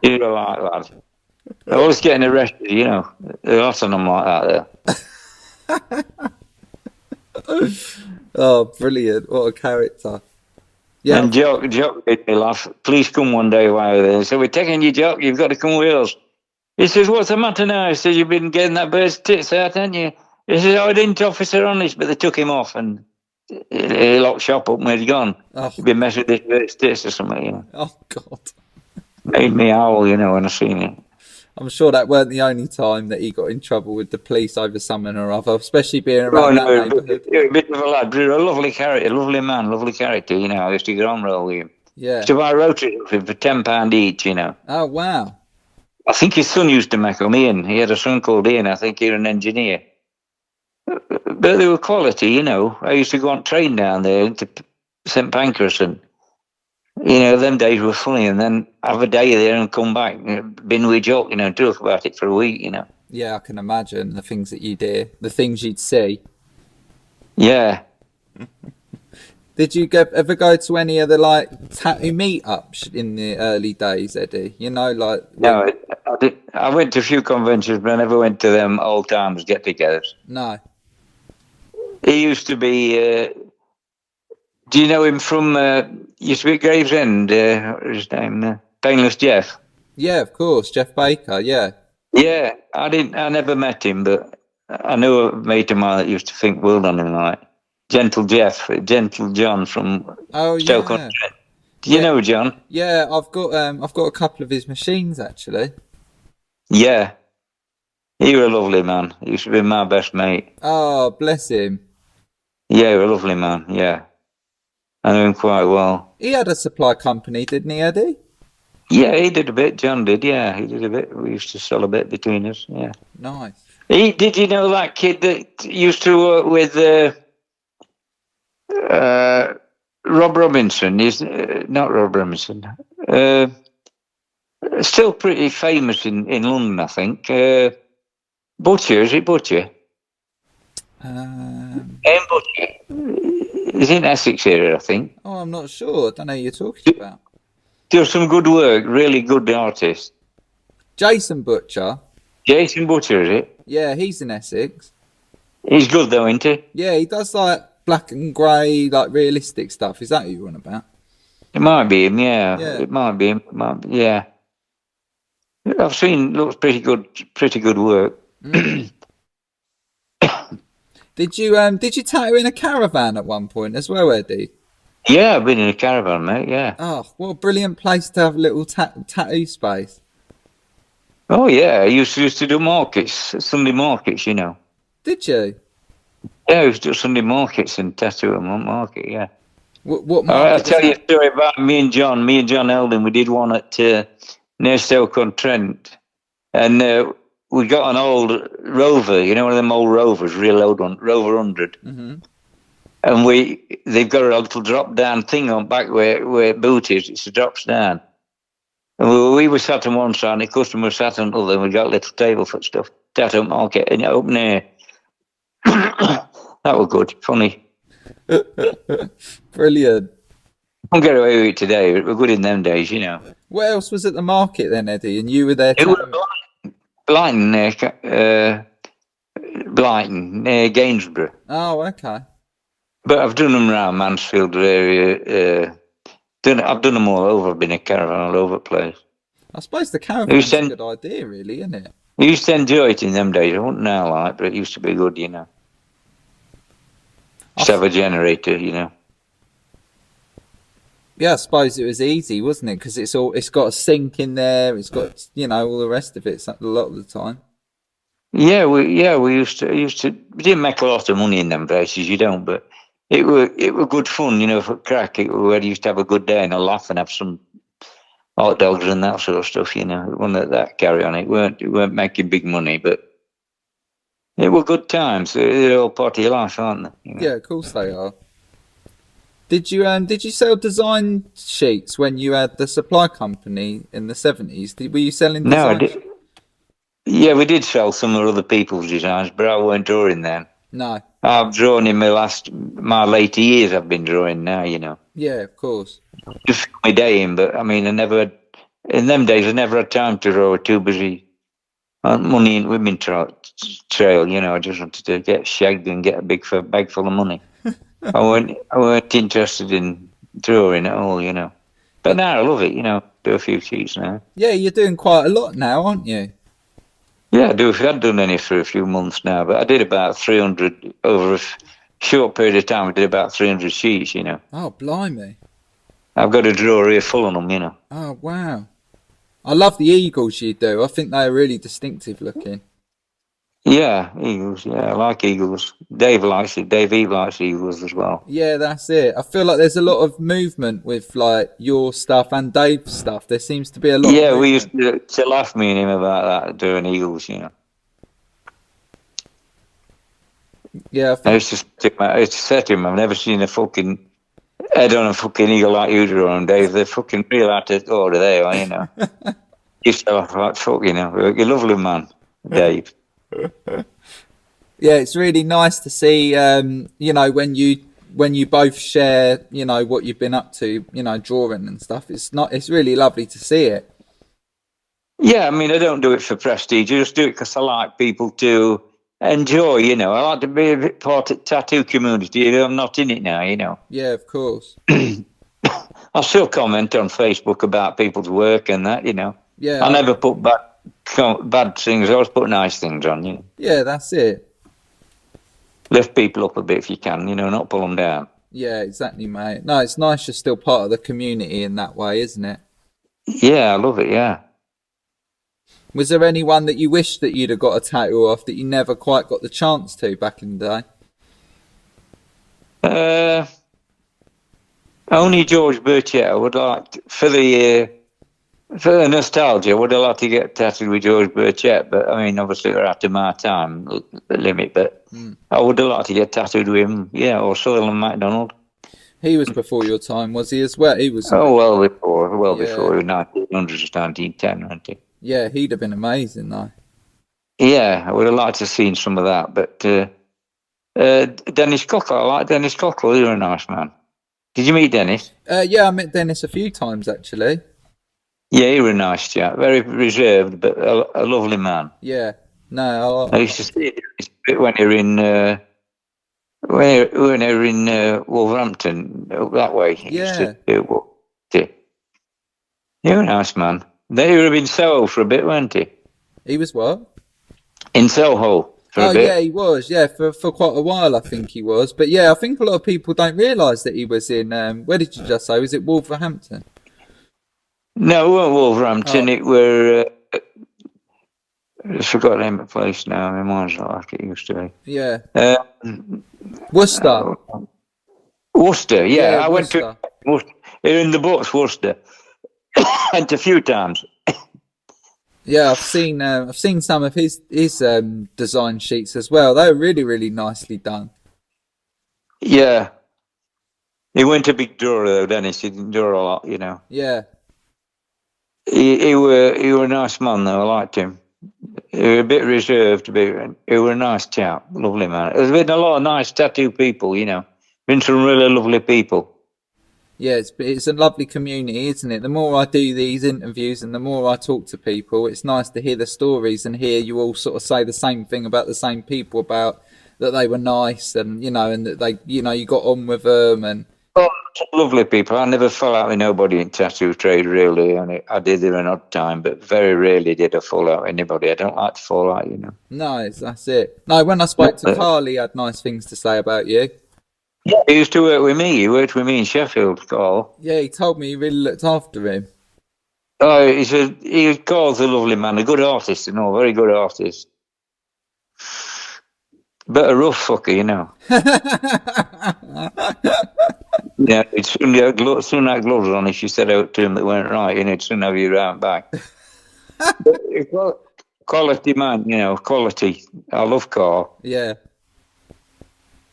Speaker 2: You're all right, lad. I was getting arrested, you know. There are lots of them like that there.
Speaker 1: Oh, brilliant. What a character. Yeah.
Speaker 2: And Jock made me laugh. Please come one day while you're there. So we're taking you, Jock. You've got to come with us. He says, what's the matter now? He says, you've been getting that bird's tits out, haven't you? He says, I didn't, officer, honest, but they took him off and he locked shop up and where'd he gone?
Speaker 1: Oh.
Speaker 2: He'd been messing with this bird's tits or something, you know.
Speaker 1: Oh, God.
Speaker 2: Made me howl, you know, when I seen it.
Speaker 1: I'm sure that weren't the only time that he got in trouble with the police over something or other, especially being around that neighbourhood.
Speaker 2: A bit of a lad, but a lovely character, lovely man, lovely character, you know. I used to get on well with him.
Speaker 1: Yeah.
Speaker 2: So I wrote it for £10 each, you know.
Speaker 1: Oh, wow.
Speaker 2: I think his son used to make them, Ian. He had a son called Ian. I think he was an engineer. But they were quality, you know. I used to go on train down there to St Pancras and, you know, them days were funny. And then have a day there and come back, been with Jock, you know, talk about it for a week, you know.
Speaker 1: Yeah, I can imagine the things that you did, the things you'd see.
Speaker 2: Yeah.
Speaker 1: Did you ever go to any of the, like, tattoo meetups in the early days, Eddie? You know, like...
Speaker 2: No, I went to a few conventions, but I never went to them old times get-togethers.
Speaker 1: No.
Speaker 2: He used to be... do you know him from... used to be at Gravesend, what was his name? Painless Jeff.
Speaker 1: Yeah, of course, Jeff Baker. Yeah.
Speaker 2: Yeah, I never met him, but I knew a mate of mine that used to think world on him, like Gentle John from
Speaker 1: Oh yeah.
Speaker 2: Stoke-on-Trent. Do you
Speaker 1: Yeah.
Speaker 2: know John?
Speaker 1: Yeah. I've got a couple of his machines actually.
Speaker 2: Yeah, he was a lovely man. He used to be my best mate.
Speaker 1: Oh, bless him.
Speaker 2: Yeah, he was a lovely man. Yeah, I knew him quite well.
Speaker 1: He had a supply company, didn't he, Eddie?
Speaker 2: Yeah, he did a bit. John did. Yeah, he did a bit. We used to sell a bit between us. Yeah.
Speaker 1: Nice.
Speaker 2: Did you know that kid that used to work with uh, Rob Robinson? He's not Rob Robinson. Uh, Still pretty famous in London, I think. Butcher, is it Butcher? M. Butcher. He's in Essex area, I think.
Speaker 1: Oh, I'm not sure. I don't know who you're talking about.
Speaker 2: Does some good work, really good artist.
Speaker 1: Jason Butcher.
Speaker 2: Jason Butcher, is it?
Speaker 1: Yeah, he's in Essex.
Speaker 2: He's good though, isn't he?
Speaker 1: Yeah, he does like black and grey, like realistic stuff. Is that who you're on about?
Speaker 2: It might be him, yeah.
Speaker 1: Yeah.
Speaker 2: It might be him. Yeah. I've seen looks pretty good work.
Speaker 1: Did you tattoo in a caravan at one point as well, Eddie?
Speaker 2: Yeah, I've been in a caravan, mate. Yeah.
Speaker 1: Oh, what a brilliant place to have a little tattoo space.
Speaker 2: Oh yeah, I used to do markets, Sunday markets, you know.
Speaker 1: Did you?
Speaker 2: Yeah, I used to do Sunday markets and tattoo at market. Yeah.
Speaker 1: What
Speaker 2: All right, I'll
Speaker 1: market
Speaker 2: tell
Speaker 1: was
Speaker 2: you a
Speaker 1: that?
Speaker 2: story about me and John Eldon. We did one at near Stoke-on-Trent, and we got an old Rover, you know, one of them old Rovers, real old one, Rover 100.
Speaker 1: Mm-hmm.
Speaker 2: And they've got a little drop down thing on back where boot is. It drops down. And we were sat on one side, and the customer was sat on the other, and we got a little table for stuff. Tattoo market, and open air. That was good, funny.
Speaker 1: Brilliant.
Speaker 2: Can't get away with it today, but we're good in them days, you know.
Speaker 1: What else was at the market then, Eddie? And you were there
Speaker 2: It
Speaker 1: too?
Speaker 2: was Blighton, Blighton, near Gainsborough.
Speaker 1: Oh, okay.
Speaker 2: But I've done them around Mansfield area. I've done them all over. I've been in caravan all over the place.
Speaker 1: I suppose the caravan's a good idea, really, isn't it?
Speaker 2: I used to enjoy it in them days. I wouldn't now like, but it used to be good, you know. Just have a generator, you know.
Speaker 1: Yeah, I suppose it was easy, wasn't it? Because it's got a sink in there. It's got all the rest of it a lot of the time.
Speaker 2: Yeah, we used to. We didn't make a lot of money in them places, you don't, but it were good fun, you know, for crack. We used to have a good day and a laugh and have some hot dogs and that sort of stuff, you know. It wasn't that carry on. It weren't making big money, but it were good times. They're all part of your life, aren't they? You know?
Speaker 1: Yeah, of course they are. Did you sell design sheets when you had the supply company in the 70s? Were you selling design?
Speaker 2: No, I did. Yeah, we did sell some of other people's designs, but I weren't drawing then.
Speaker 1: No.
Speaker 2: I've drawn in my later years. I've been drawing now, you know.
Speaker 1: Yeah, of course.
Speaker 2: Just fit my day in, but I mean, in them days, I never had time to draw. I was too busy on money and women trail, you know. I just wanted to get shagged and get a big bag full of money. I weren't interested in drawing at all, you know. But now I love it, you know. Do a few sheets now.
Speaker 1: Yeah, you're doing quite a lot now, aren't you?
Speaker 2: Yeah, I do. I haven't done any for a few months now, but I did about 300 over a short period of time. I did about 300 sheets, you know.
Speaker 1: Oh, blimey.
Speaker 2: I've got a drawer here full of them, you know.
Speaker 1: Oh, wow. I love the eagles you do. I think they're really distinctive looking.
Speaker 2: Yeah, eagles. Yeah, I like eagles. Dave likes it. Dave Eve likes eagles as well.
Speaker 1: Yeah, that's it. I feel like there's a lot of movement with like your stuff and Dave's stuff. There seems to be a lot.
Speaker 2: Yeah,
Speaker 1: of
Speaker 2: we used to laugh, me and him, about that, doing eagles, you know.
Speaker 1: Yeah,
Speaker 2: I used to say to him, I've never seen a fucking head on a fucking eagle like you draw on, Dave. They're fucking real out of order, they are, you know. Used to laugh like fuck, you know. You're a lovely man, Dave.
Speaker 1: Yeah, it's really nice to see, you know, when you both share, you know, what you've been up to, you know, drawing and stuff. It's really lovely to see it.
Speaker 2: Yeah, I mean, I don't do it for prestige. I just do it because I like people to enjoy, you know. I like to be a bit part of the tattoo community. You know, I'm not in it now, you know.
Speaker 1: Yeah, of course.
Speaker 2: I still comment on Facebook about people's work and that, you know.
Speaker 1: Yeah.
Speaker 2: I never put bad things. I always put nice things on, you know.
Speaker 1: Yeah, that's it.
Speaker 2: Lift people up a bit if you can, you know, not pull them down.
Speaker 1: Yeah, exactly, mate. No, it's nice you're still part of the community in that way, isn't it?
Speaker 2: Yeah, I love it, yeah.
Speaker 1: Was there anyone that you wish that you'd have got a tattoo off that you never quite got the chance to back in the day?
Speaker 2: Only George Burchett. I would like, for the nostalgia, would have liked to get tattooed with George Burchett, but I mean, obviously, we're after my time limit, but I would have liked to get tattooed with him, yeah, or Sutherland MacDonald.
Speaker 1: He was before your time, was he, as well? He was.
Speaker 2: Oh, well before,
Speaker 1: Yeah.
Speaker 2: before 1900s, 1910, wasn't he?
Speaker 1: Yeah, he'd have been amazing, though.
Speaker 2: Yeah, I would have liked to have seen some of that, but Dennis Cockle, I like Dennis Cockle, he was a nice man. Did you meet Dennis?
Speaker 1: Yeah, I met Dennis a few times, actually.
Speaker 2: Yeah, he was a nice chap, very reserved, but a lovely man.
Speaker 1: Yeah, no,
Speaker 2: I used to see it when you're in when you're in Wolverhampton that way.
Speaker 1: Yeah.
Speaker 2: You're a nice man. They would have been Soho for a bit, weren't he?
Speaker 1: He was what?
Speaker 2: In Soho for a bit.
Speaker 1: Yeah, he was. Yeah, for quite a while, I think he was. But yeah, I think a lot of people don't realise that he was in. Where did you just say? Was it Wolverhampton?
Speaker 2: No, it weren't Wolverhampton.
Speaker 1: Oh.
Speaker 2: It were. I forgot the name of the place now. My mind's not like it used to be.
Speaker 1: Yeah.
Speaker 2: Worcester. Worcester, yeah. I went to Worcester. In the books, Worcester. Went a few times.
Speaker 1: Yeah, I've seen some of his design sheets as well. They were really, really nicely done.
Speaker 2: Yeah. He went a big drawer though, Dennis. He didn't draw a lot, you know.
Speaker 1: Yeah.
Speaker 2: He were a nice man though. I liked him. He was a bit reserved, but he was a nice chap, lovely man. There's been a lot of nice tattoo people, you know. Been some really lovely people.
Speaker 1: Yeah, it's a lovely community, isn't it? The more I do these interviews and the more I talk to people, it's nice to hear the stories and hear you all sort of say the same thing about the same people, about that they were nice and, you know, and that they, you know, you got on with them and...
Speaker 2: Oh, lovely people. I never fell out with nobody in tattoo trade, really. I did there an odd time, but very rarely did I fall out with anybody. I don't like to fall out, you know.
Speaker 1: No, that's it. No, when I spoke to Carl, he had nice things to say about you.
Speaker 2: Yeah, he used to work with me. He worked with me in Sheffield, Carl.
Speaker 1: Yeah, he told me you really looked after him.
Speaker 2: Oh, Carl's a lovely man, a good artist, you know, very good artist. But a rough fucker, you know. Yeah, he'd soon have gloves on if you said out to him that weren't right, and he'd soon have you round back. Quality man, you know, quality. I love Carl.
Speaker 1: Yeah.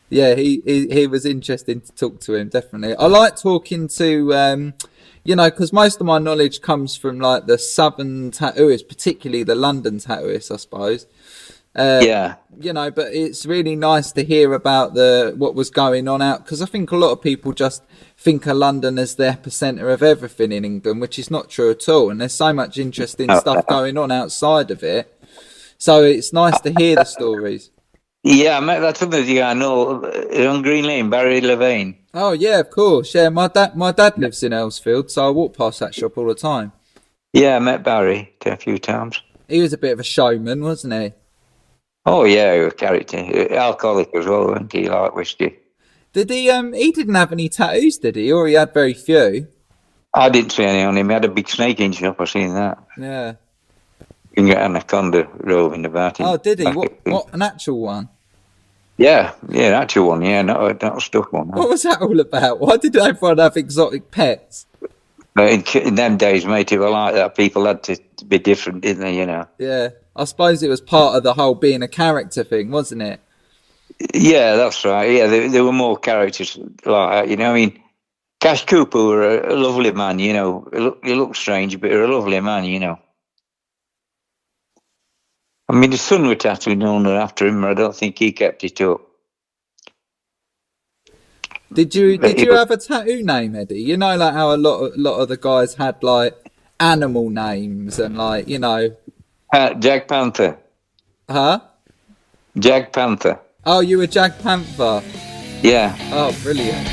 Speaker 1: Yeah, he was interesting to talk to him, definitely. I like talking to, you know, because most of my knowledge comes from, like, the southern tattooists, particularly the London tattooists, I suppose.
Speaker 2: Yeah.
Speaker 1: You know, but it's really nice to hear about what was going on out, because I think a lot of people just think of London as the epicenter of everything in England, which is not true at all. And there's so much interesting stuff going on outside of it. So it's nice to hear the stories.
Speaker 2: Yeah, mate, that's another thing I know. On Green Lane, Barry Levine.
Speaker 1: Oh yeah, of course. Yeah, my dad lives in Earlsfield, so I walk past that shop all the time.
Speaker 2: Yeah, I met Barry a few times.
Speaker 1: He was a bit of a showman, wasn't he?
Speaker 2: Oh yeah, he was a character. Alcoholic as well, wasn't he? Like whiskey.
Speaker 1: Did he? He didn't have any tattoos, did he? Or he had very few.
Speaker 2: I didn't see any on him. He had a big snake engine up. I seen that.
Speaker 1: Yeah.
Speaker 2: You can get anaconda roving about him.
Speaker 1: Oh, did he? What an actual one?
Speaker 2: Yeah, an actual one. Yeah, not a stuck one.
Speaker 1: What was that all about? Why did everyone have exotic pets?
Speaker 2: In them days, mate, it was like that. People had to be different, didn't they? You know.
Speaker 1: Yeah, I suppose it was part of the whole being a character thing, wasn't it?
Speaker 2: Yeah, that's right. Yeah, there were more characters like that. You know, I mean, Cash Cooper were a lovely man. You know, he looked strange, but he was a lovely man. You know. I mean, his son was tattooed on after him, but I don't think he kept it up.
Speaker 1: Did you have a tattoo name, Eddie? You know, like how a lot of the guys had like animal names and like, you know.
Speaker 2: Jag Panther.
Speaker 1: Huh?
Speaker 2: Jag Panther.
Speaker 1: Oh, you were Jag Panther.
Speaker 2: Yeah.
Speaker 1: Oh, brilliant.